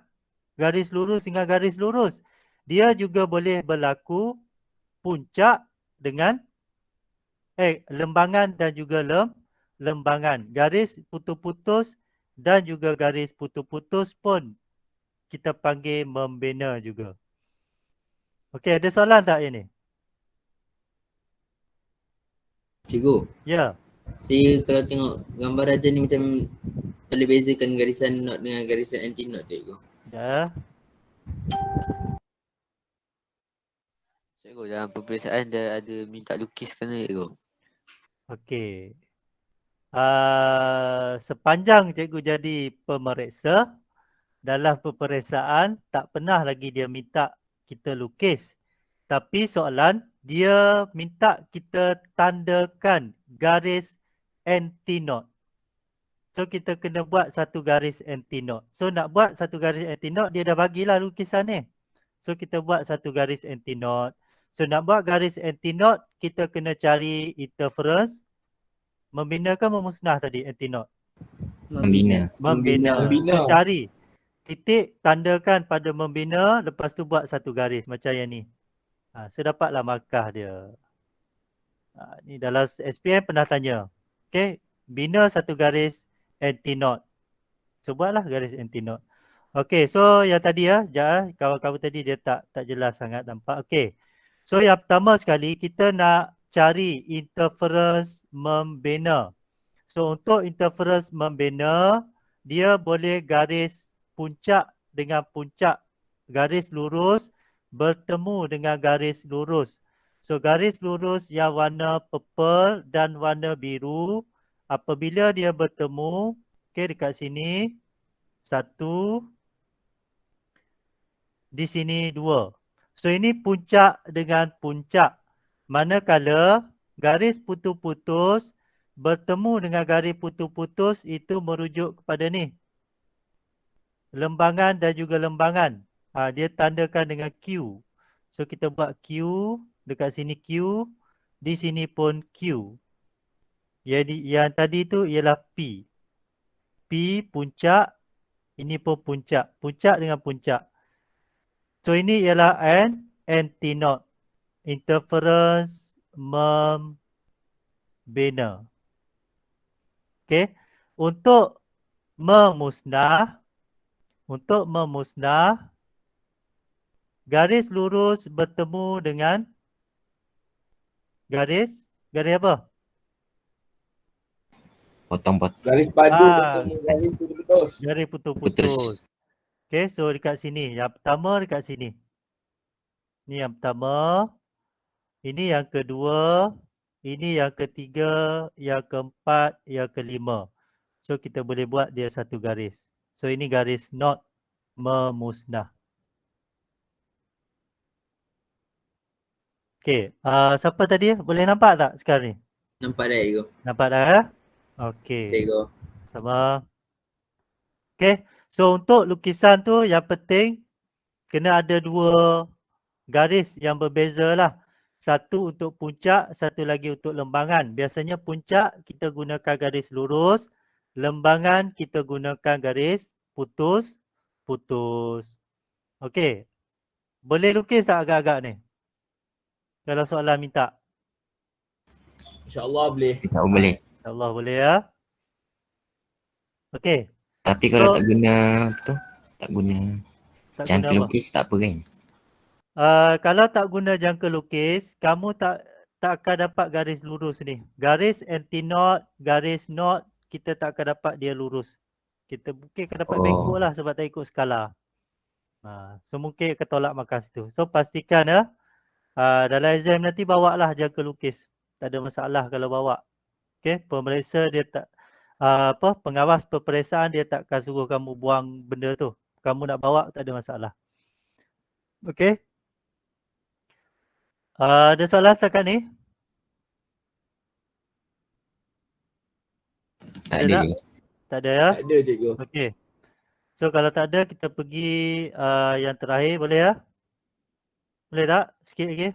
Garis lurus dengan garis lurus. Dia juga boleh berlaku puncak dengan lembangan dan juga lembangan. Garis putus-putus dan juga garis putus-putus pun kita panggil membina juga. Okey, ada soalan tak ini? Cikgu, Ya. saya kalau tengok gambar raja ni macam boleh bezakan garisan knot dengan garisan anti-knot tu, cikgu. Ya. Cikgu, dalam peperiksaan dia ada minta lukiskan ke, cikgu? Okey. Sepanjang cikgu jadi pemeriksa, dalam peperiksaan tak pernah lagi dia minta kita lukis. Tapi soalan, dia minta kita tandakan garis anti-knot. So kita kena buat satu garis anti-knot. So nak buat satu garis anti-knot, dia dah bagilah lukisan ni. So kita buat satu garis anti-knot. So nak buat garis anti-knot, kita kena cari interference. Membina ke memusnah tadi anti-knot? Membina. Membina. Membina. So cari titik, tandakan pada membina, lepas tu buat satu garis macam yang ni. So dapatlah markah dia. Ni dalam SPM pernah tanya. Okay, bina satu garis anti-knot. So buatlah garis anti-knot. Okay, so yang tadi kawan-kawan tadi dia tak jelas sangat nampak. Okay, so yang pertama sekali kita nak cari interference membina. So untuk interference membina, dia boleh garis puncak dengan puncak, garis lurus bertemu dengan garis lurus. So garis lurus yang warna purple dan warna biru, apabila dia bertemu, okay, dekat sini satu, di sini dua. So ini puncak dengan puncak. Manakala garis putus-putus bertemu dengan garis putus-putus, itu merujuk kepada ni, lembangan dan juga lembangan. Dia tandakan dengan Q. So kita buat Q, dekat sini Q, di sini pun Q. Yang tadi tu ialah P. P puncak, ini pun puncak. Puncak dengan puncak. So ini ialah anti-knot. Interference membina. Okay. Untuk memusnah, garis lurus bertemu dengan garis apa? Potong-potong. Garis padu bertemu garis putus-putus. Garis putus-putus. Okay, so dekat sini. Yang pertama dekat sini. Ini yang pertama. Ini yang kedua. Ini yang ketiga. Yang keempat. Yang kelima. So kita boleh buat dia satu garis. So ini garis knot memusnah. Okay, siapa tadi? Boleh nampak tak sekarang ni? Nampak dah, cikgu. Nampak dah? Okay. Cikgu. Sama. Okay, so untuk lukisan tu yang penting kena ada dua garis yang berbeza lah. Satu untuk puncak, satu lagi untuk lembangan. Biasanya puncak kita gunakan garis lurus, lembangan kita gunakan garis putus. Okey. Boleh lukis tak agak-agak ni? Kalau soalan minta. InsyaAllah boleh. Tak boleh. InsyaAllah boleh ya. Okey. Tapi kalau So- tak guna apa tu? Tak guna Tak jangka guna apa? lukis tak apa kan? Kalau tak guna jangka lukis, kamu tak akan dapat garis lurus ni. Garis anti-knot, garis knot, kita tak akan dapat dia lurus. Kita mungkin akan dapat bengkok lah sebab tak ikut skala. So mungkin akan tolak markah situ. So pastikan ya, dalam exam nanti bawa lah jangka lukis. Tak ada masalah kalau bawa. Okay, pemeriksa dia tak, pengawas peperiksaan dia tak akan suruh kamu buang benda tu. Kamu nak bawa tak ada masalah. Okay. Ada soalan setakat ni? Tak Ada ada tak? je. Tak ada ya? Tak ada cikgu. Okey. So kalau tak ada kita pergi yang terakhir boleh ya? Boleh tak? Sikit lagi?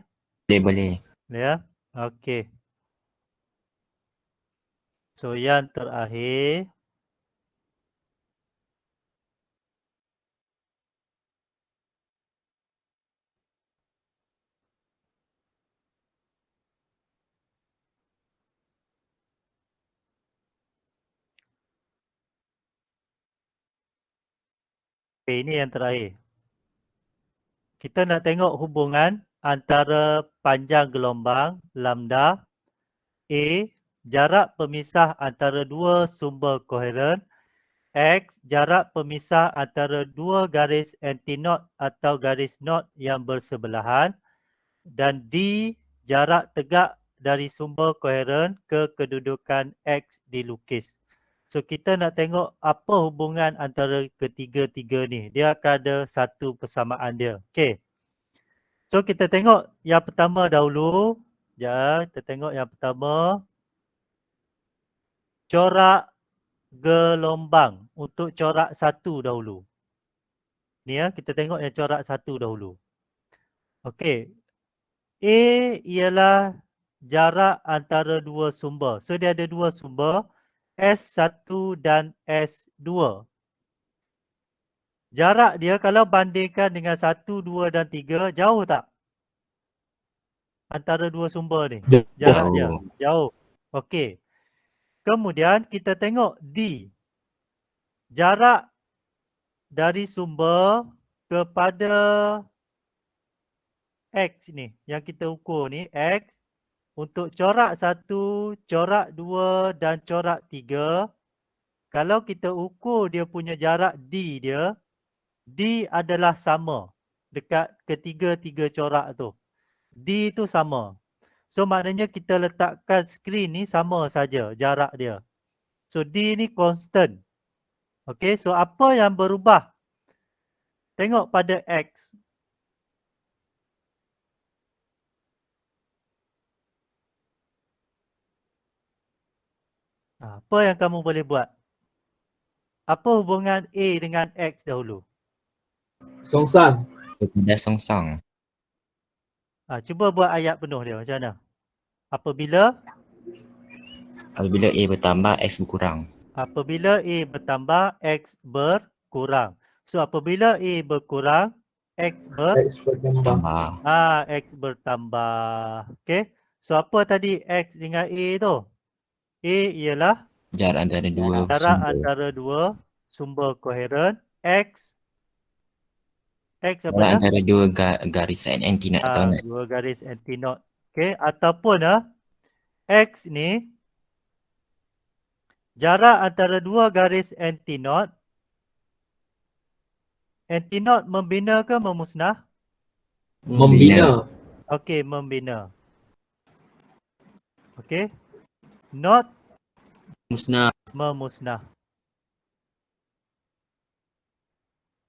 Boleh. Boleh ya? Okey. So yang terakhir. Okay, ini yang terakhir. Kita nak tengok hubungan antara panjang gelombang lambda A, jarak pemisah antara dua sumber koheren, X, jarak pemisah antara dua garis anti-knot atau garis knot yang bersebelahan, dan D, jarak tegak dari sumber koheren ke kedudukan X dilukis. So kita nak tengok apa hubungan antara ketiga-tiga ni. Dia akan ada satu persamaan dia. Okey. So kita tengok yang pertama dahulu. Kita tengok yang pertama. Corak gelombang untuk corak satu dahulu. Ni ya, kita tengok yang corak satu dahulu. Okey. A ialah jarak antara dua sumber. So dia ada dua sumber, S1 dan S2. Jarak dia kalau bandingkan dengan 1, 2 dan 3, jauh tak? Antara dua sumber ni. Jarak dia jauh. Okey. Kemudian kita tengok D. Jarak dari sumber kepada X ni. Yang kita ukur ni, X. Untuk corak 1, corak 2 dan corak 3. Kalau kita ukur dia punya jarak D dia, D adalah sama dekat ketiga-tiga corak tu. D tu sama. So maknanya kita letakkan skrin ni sama saja jarak dia. So D ni constant. Okay, so apa yang berubah? Tengok pada X. Apa yang kamu boleh buat? Apa hubungan A dengan X dahulu? Songsang. Kepada songsang. Cuba buat ayat penuh dia macam mana? Apabila A bertambah, X berkurang. Apabila A bertambah, X berkurang. So apabila A berkurang, X X bertambah. Tambah. X bertambah. Okay. So apa tadi X dengan A tu? A ialah Jarak antara dua jarak sumber. antara dua sumber koheren. X apa Jarak dia? antara dua garis anti-knot atau knot. Dua garis anti-knot. Okay. Ataupun X ni jarak antara dua garis anti-knot. Anti-knot membina ke memusnah? Membina. Okey, membina. Okey. Knot Musnah. memusnah.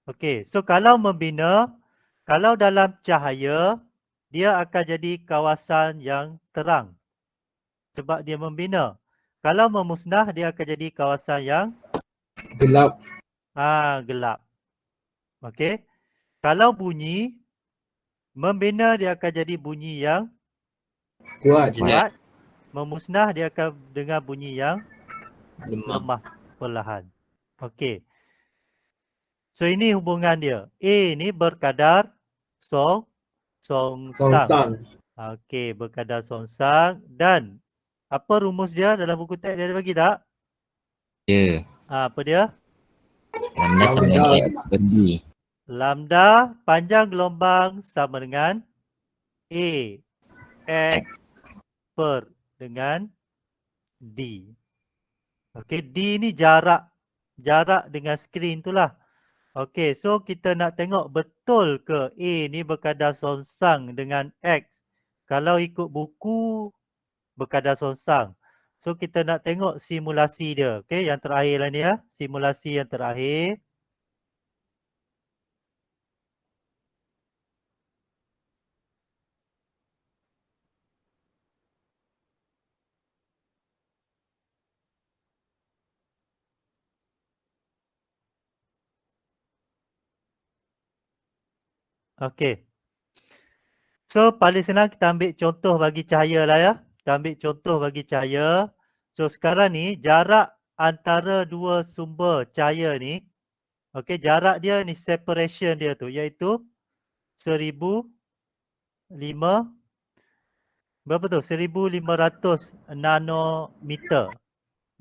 Okey, so kalau membina, kalau dalam cahaya, dia akan jadi kawasan yang terang. Sebab dia membina. Kalau memusnah, dia akan jadi kawasan yang Gelap. gelap. Okey. Kalau bunyi, membina dia akan jadi bunyi yang Kuat. kuat. Memusnah dia akan dengar bunyi yang Lemah. lemah perlahan. Okey. So ini hubungan dia. A ni berkadar songsang. Songsang. Okey, berkadar songsang. Dan apa rumus dia dalam buku teks dia ada bagi tak? Ya. Apa dia? Lambda sama dengan X per D. Lambda panjang gelombang sama dengan A X per dengan D. Okey, D ni jarak dengan skrin tu lah. Okey, so kita nak tengok betul ke A ni berkadar songsang dengan X. Kalau ikut buku berkadar songsang. So kita nak tengok simulasi dia. Okey, yang terakhir lah ni ya. Simulasi yang terakhir. Okey. So paling senang kita ambil contoh bagi cahaya lah ya. Kita ambil contoh bagi cahaya. So sekarang ni jarak antara dua sumber cahaya ni. Okey, jarak dia ni separation dia tu iaitu 1005 berapa tu? 1500 nanometer.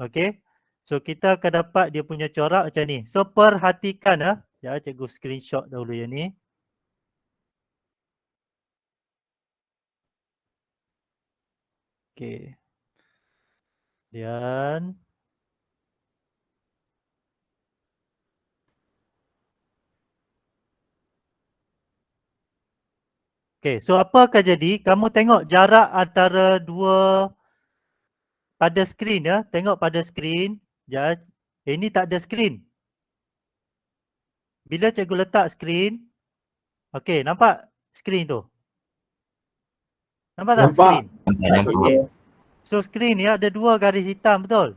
Okey. So kita akan dapat dia punya corak macam ni. So perhatikan ah. Ya, cikgu screenshot dahulu yang ni. Okey. Dan okey, so apa akan jadi? Kamu tengok jarak antara dua pada skrin ya. Tengok pada skrin. Ya, ini tak ada skrin. Bila cikgu letak skrin, okey, nampak skrin tu? Nampak tak Nampak. skrin? Nampak. Okey. So skrin ni ada dua garis hitam, betul?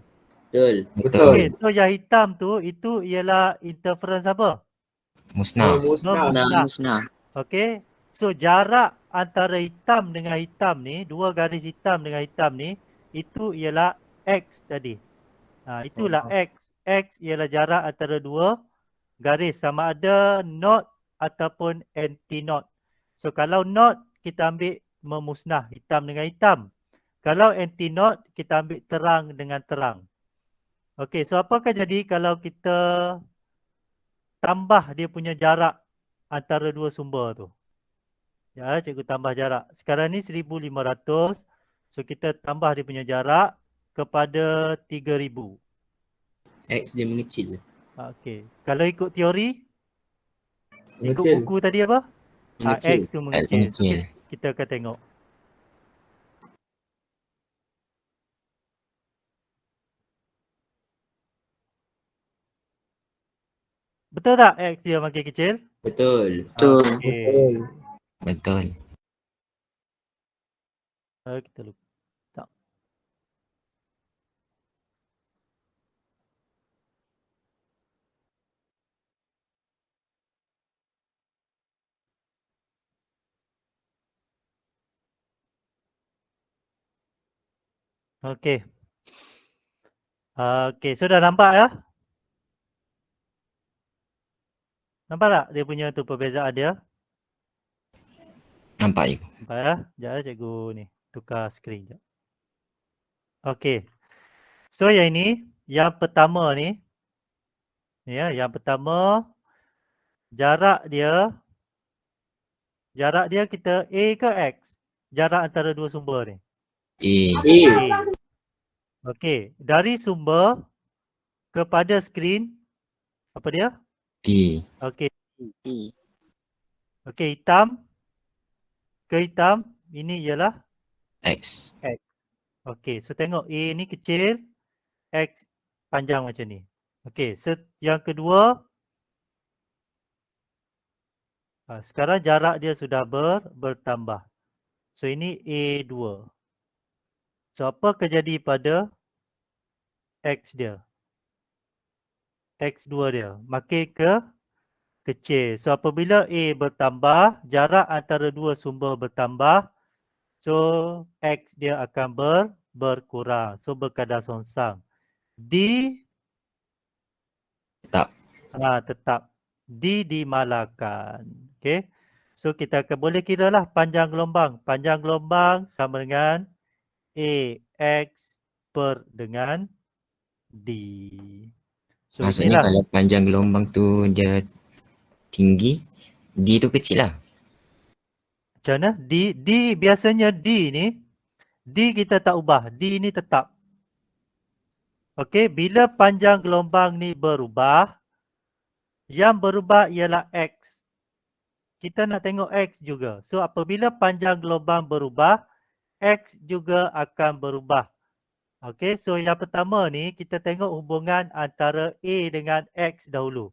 Betul. Betul. Okey, so yang hitam tu itu ialah interference apa? Musnah. Musnah. Musnah. Okey. So jarak antara hitam dengan hitam ni, dua garis hitam dengan hitam ni, itu ialah X tadi. Itulah X. X ialah jarak antara dua garis sama ada not ataupun anti-not. So kalau not kita ambil memusnah hitam dengan hitam. Kalau anti-not kita ambil terang dengan terang. Okey, so apa akan jadi kalau kita tambah dia punya jarak antara dua sumber tu? Ya, cikgu tambah jarak. Sekarang ni 1500. So kita tambah dia punya jarak kepada 3000. X dia mengecil. Okey. Kalau ikut teori, ikut Mengecil. buku tadi apa? Mengecil. X tu mengecil. So, mengecil. kita akan tengok. Betul tak X dia makin kecil? Betul. Okey. Betul. Kita lupa. Tak. Okey. Okey, so dah nampak ya? Nampak tak dia punya tu perbezaan dia? Nampak je. Nampak ya? Sekejap ya cikgu ni. Tukar skrin sekejap. Okey. So yang ini, yang pertama ni. Ya, yang pertama. Jarak dia kita A ke X? Jarak antara dua sumber ni. A. A. Okey. Dari sumber kepada skrin. Apa dia? D. Okey. E. Okey, hitam. Ke hitam. Ini ialah X. okey, so tengok A ni kecil, X panjang macam ni. Okey, so yang kedua, sekarang jarak dia sudah bertambah. So ini A2. So apa akan jadi pada X dia? X2 dia. Makin ke kecil. So apabila A bertambah, jarak antara dua sumber bertambah, so X dia akan berkurang. So berkadar songsang. D Tetap. tetap. D dimalahkan. Okay. So kita akan boleh kira lah panjang gelombang. Panjang gelombang sama dengan AX per dengan D. So Maksudnya inilah. kalau panjang gelombang tu dia tinggi, D tu kecil lah. Macam mana? D biasanya D ni, D kita tak ubah. D ni tetap. Okey, bila panjang gelombang ni berubah, yang berubah ialah X. Kita nak tengok X juga. So apabila panjang gelombang berubah, X juga akan berubah. Okey, so yang pertama ni kita tengok hubungan antara A dengan X dahulu.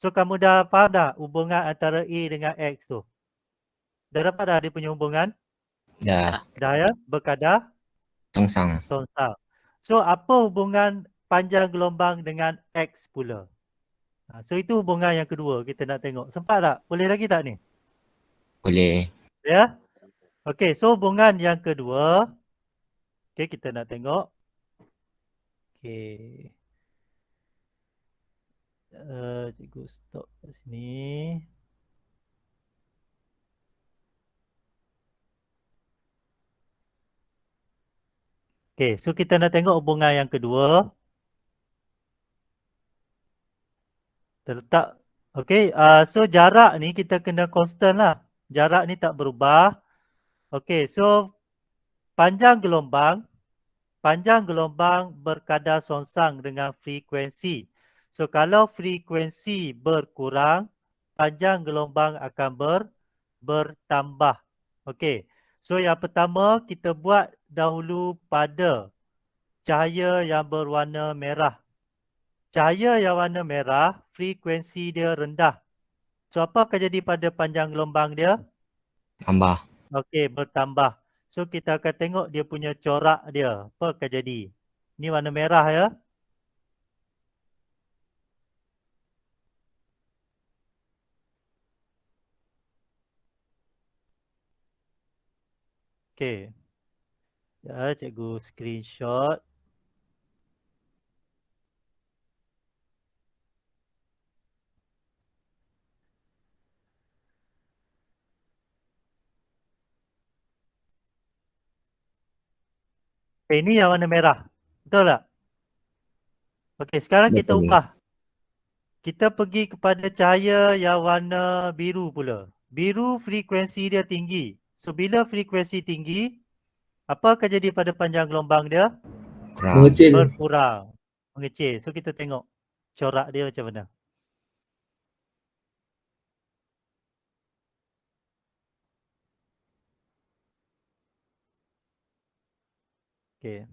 So kamu dah faham dah hubungan antara A dengan X tu? Dah dapat dah dia punya hubungan? Dah Dah ya? Berkadar songsang. songsang. So apa hubungan panjang gelombang dengan X pula? So itu hubungan yang kedua kita nak tengok. Sempat tak? Boleh lagi tak ni? Boleh. Ya? Okey, so hubungan yang kedua. Okey, kita nak tengok. Okey. Cikgu stop kat sini. Okey, so kita nak tengok hubungan yang kedua. Terletak. Okey, so jarak ni kita kena constant lah. Jarak ni tak berubah. Okey, so panjang gelombang berkadar songsang dengan frekuensi. So kalau frekuensi berkurang, panjang gelombang akan bertambah. Okey. So yang pertama kita buat dahulu pada cahaya yang berwarna merah. Cahaya yang warna merah, frekuensi dia rendah. So apa akan jadi pada panjang gelombang dia? Tambah. Okey, bertambah. So kita akan tengok dia punya corak dia. Apa akan jadi? Ni warna merah ya. Okey. Ya, cikgu screenshot. Okay, ini yang warna merah. Betul tak? Okey, sekarang kita Betul. ubah. Kita pergi kepada cahaya yang warna biru pula. Biru frekuensi dia tinggi. So bila frekuensi tinggi, apa akan jadi pada panjang gelombang dia? Kurang. Mengecil. Berkurang. Mengecil. So kita tengok corak dia macam mana. Okey.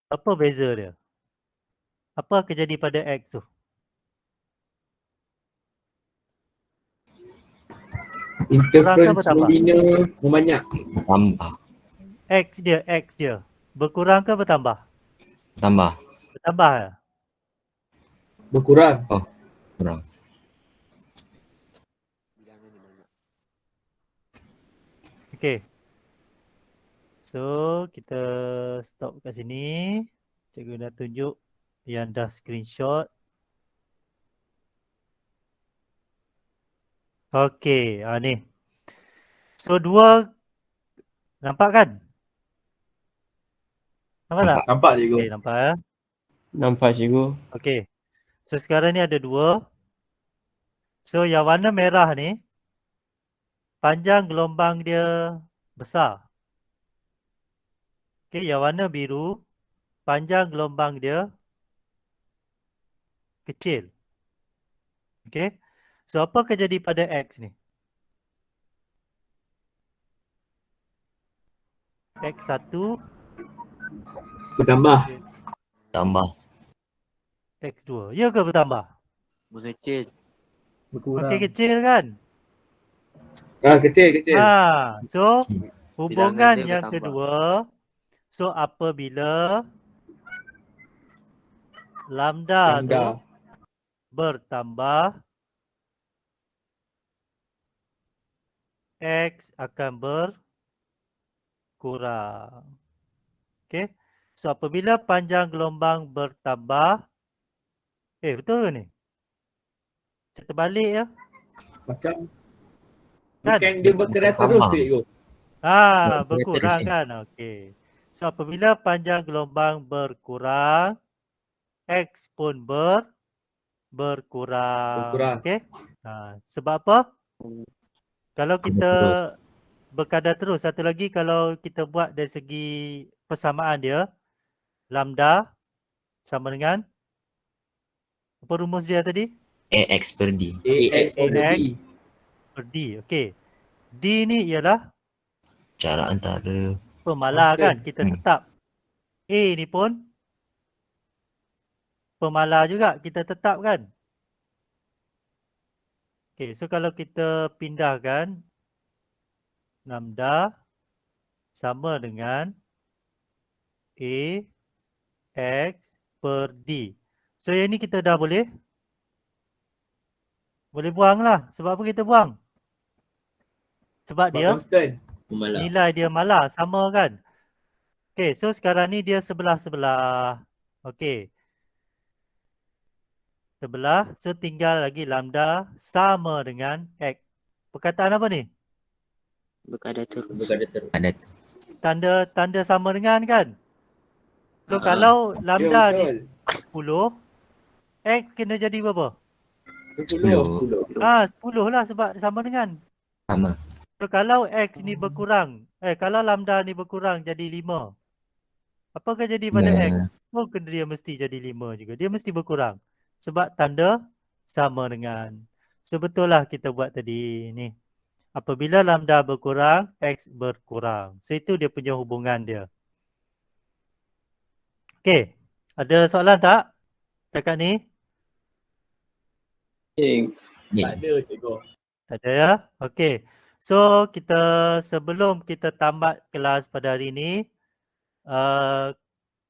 Apa beza dia? Apa akan jadi pada X tu? Interference bertambah? membina membanyak. Tambah. X dia. Berkurang ke bertambah? Tambah. Bertambah ya? Berkurang. Kurang. Okey. So, kita stop kat sini. Cikgu dah tunjuk yang dah screenshot. Okey, ni. So, dua. Nampak kan? Nampak tak? Nampak cikgu. Okey, nampak ya? Nampak cikgu. Okey. So, sekarang ni ada dua. So, yang warna merah ni, panjang gelombang dia besar. Okey, yang warna biru, panjang gelombang dia kecil. Okey. So, apa akan jadi pada X ni? X1, Bertambah. Tambah. X2. Ya ke bertambah? Mengecil. Berkurang. Okey, kecil kan? Kecil. So, hubungan Bilangan dia yang bertambah. kedua. So, apabila lambda tu bertambah, X akan berkurang. Okey. So apabila panjang gelombang bertambah, betul ke ni? Saya terbalik ya. Macam Kan? bukan dia bergerak terus Bertambah. tu Ego. Berkurang terus, kan? Okey. So apabila panjang gelombang berkurang, X pun berkurang. Okey. Sebab apa? Kalau kita terus. berkadar terus, satu lagi kalau kita buat dari segi persamaan dia, lambda sama dengan apa rumus dia tadi? AX per D. AX over AX D. per D. Okey. D ni ialah Jarak antara pemalar Constant. kan? Kita tetap. A ni pun pemalar juga kita tetap kan? Okey, so kalau kita pindahkan lambda sama dengan A X per D. So yang ni kita dah boleh buang lah. Sebab apa kita buang? Sebab Sebab dia constant. Pemalar. nilai dia malar sama kan? Okey, so sekarang ni dia sebelah-sebelah. Okey. Sebelah, so tinggal lagi lambda sama dengan X. Perkataan apa ni? Berkadar terus. Berkadar terus. ada Tanda sama dengan kan? So kalau lambda Ya, di betul. 10, X kena jadi berapa? 10. 10 lah sebab sama dengan. sama. So kalau X ni berkurang, kalau lambda ni berkurang jadi 5. Apakah jadi pada X? Mungkin dia mesti jadi 5 juga. Dia mesti berkurang. Sebab tanda sama dengan. So betul lah kita buat tadi ni. Apabila lambda berkurang, X berkurang. So itu dia punya hubungan dia. Okey. Ada soalan tak? Setakat ni? Tak ada cikgu. Tak ada ya? Okey. So kita sebelum kita tamat kelas pada hari ni,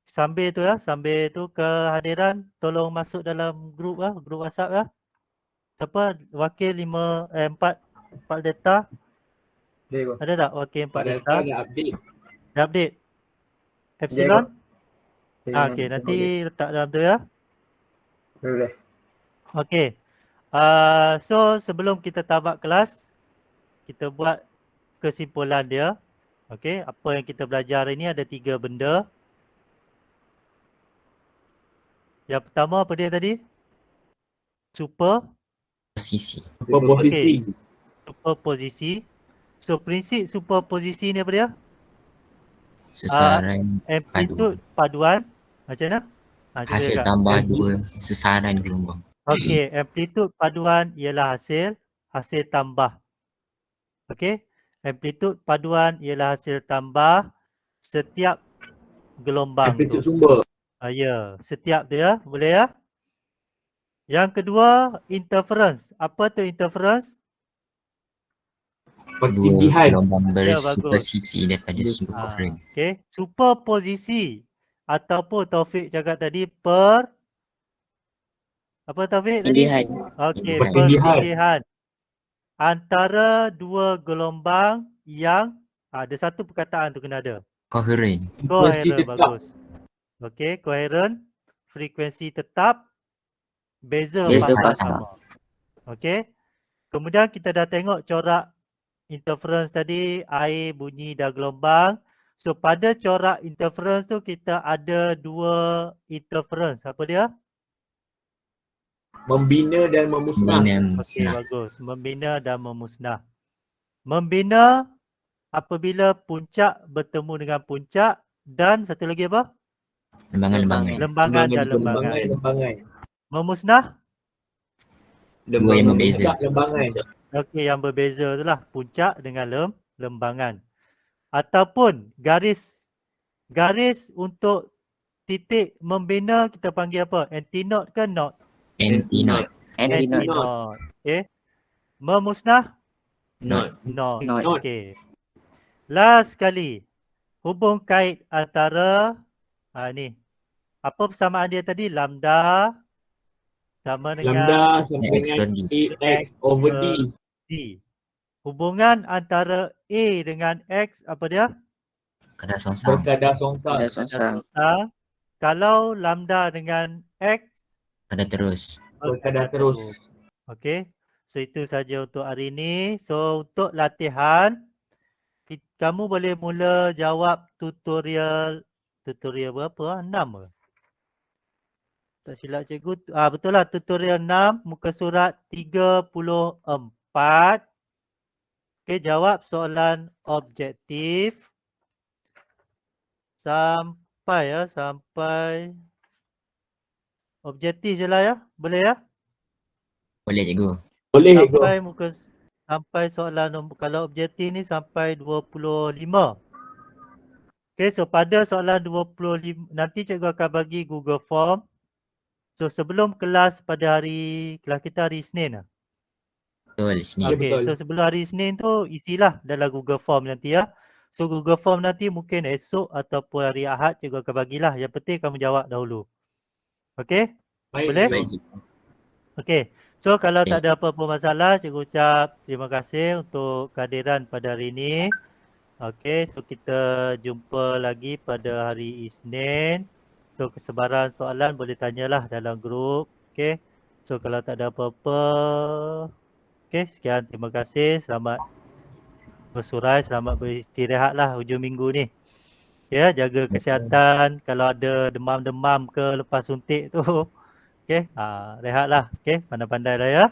sambil tu kehadiran tolong masuk dalam grup grup WhatsApp ya. Siapa wakil 4 data? Cikgu. Ada tak wakil 4 data? Data dah update. Dah update? Epsilon? Cikgu. Okey, nanti letak dalam tu ya. Boleh. Okey. So sebelum kita tamat kelas, kita buat kesimpulan dia. Okey, apa yang kita belajar hari ni ada 3 benda. Yang pertama apa dia tadi? Posisi. Posisi. Superposisi. So prinsip superposisi ni apa dia? Sesaran Amplitude paduan. Macam mana? hasil tambah dua sesaran gelombang. Okey, amplitude paduan ialah hasil tambah. Okey, amplitude paduan ialah hasil tambah setiap gelombang Amplitude tu. sumber. Ya, setiap tu ya, boleh ya. Yang kedua, interference. Apa tu interference? Dua Pertindihan. gelombang bagus. bersupersisi daripada sumber koherent. Okey, superposisi ataupun Taufik cakap tadi apa Taufik tadi? Tindihan. Okey, Pertindihan. pertindihan antara dua gelombang yang ada satu perkataan tu kena ada. Koherent. Frekuensi Koheren, tetap. bagus. Okey, koheren, frekuensi tetap, beza Beza fasa fasa. sama. Okey. Kemudian kita dah tengok corak interference tadi, air, bunyi dan gelombang. So pada corak interference tu kita ada dua interference. Apa dia? Membina dan memusnah. Okey, bagus. Membina dan memusnah. Membina apabila puncak bertemu dengan puncak dan satu lagi apa? Lembangan-lembangan. Lembangan dan lembangan. Lembangan. Memusnah? Dua yang berbeza. Puncak lembangan. Okey, yang berbeza itulah puncak dengan lembangan. Ataupun garis untuk titik membina kita panggil apa? Antinode ke node? Antinode. Antinode. Okey. Memusnah? Not. Node. Node. Okey. Last sekali. Hubung kait antara ni. Apa persamaan dia tadi? Lambda sama dengan Lambda sama X dengan per D. AX over D. D. Hubungan antara A dengan X apa dia? Kadar songsang. Berkadar songsang. Ada songsang. Kalau lambda dengan X Kadar terus. Berkadar terus. Okey. So itu saja untuk hari ini. So untuk latihan kamu boleh mula jawab tutorial berapa? 6 ke? Tak silap cikgu. Betul lah, tutorial 6 muka surat 34. Okey, jawab soalan objektif sampai objektif je lah ya. Boleh ya? Boleh cikgu. Boleh cikgu. Sampai soalan kalau objektif ni sampai 25. Okey, so pada soalan 25 nanti cikgu akan bagi Google Form. So sebelum kelas pada kelas kita hari Isnin lah. Betul, sini. Okey, betul. so sebelum hari Isnin tu isilah dalam Google Form nanti ya. So Google Form nanti mungkin esok ataupun hari Ahad cikgu akan bagilah. Yang penting kamu jawab dahulu. Okey? Baik, Boleh? cikgu. Baik cikgu. Okey. So kalau Okey. tak ada apa-apa masalah, cikgu ucap terima kasih untuk kehadiran pada hari ini. Okey, so kita jumpa lagi pada hari Isnin. So kesebaran soalan boleh tanyalah dalam grup. Okey. So kalau tak ada apa-apa, okey, sekian, terima kasih. Selamat bersurai, selamat beristirahatlah hujung minggu ni. Ya, jaga kesihatan. Kalau ada demam-demam ke lepas suntik tu, okey, rehatlah. Okey, pandai-pandai lah ya.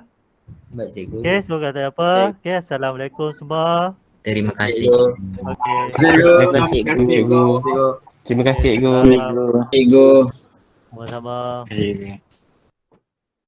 Baik cikgu. Okey, so kata apa? Okey, assalamualaikum semua. Terima kasih. Okey. Terima kasih cikgu. Terima kasih cikgu. Salam. Cikgu. Sama-sama. Terima kasih.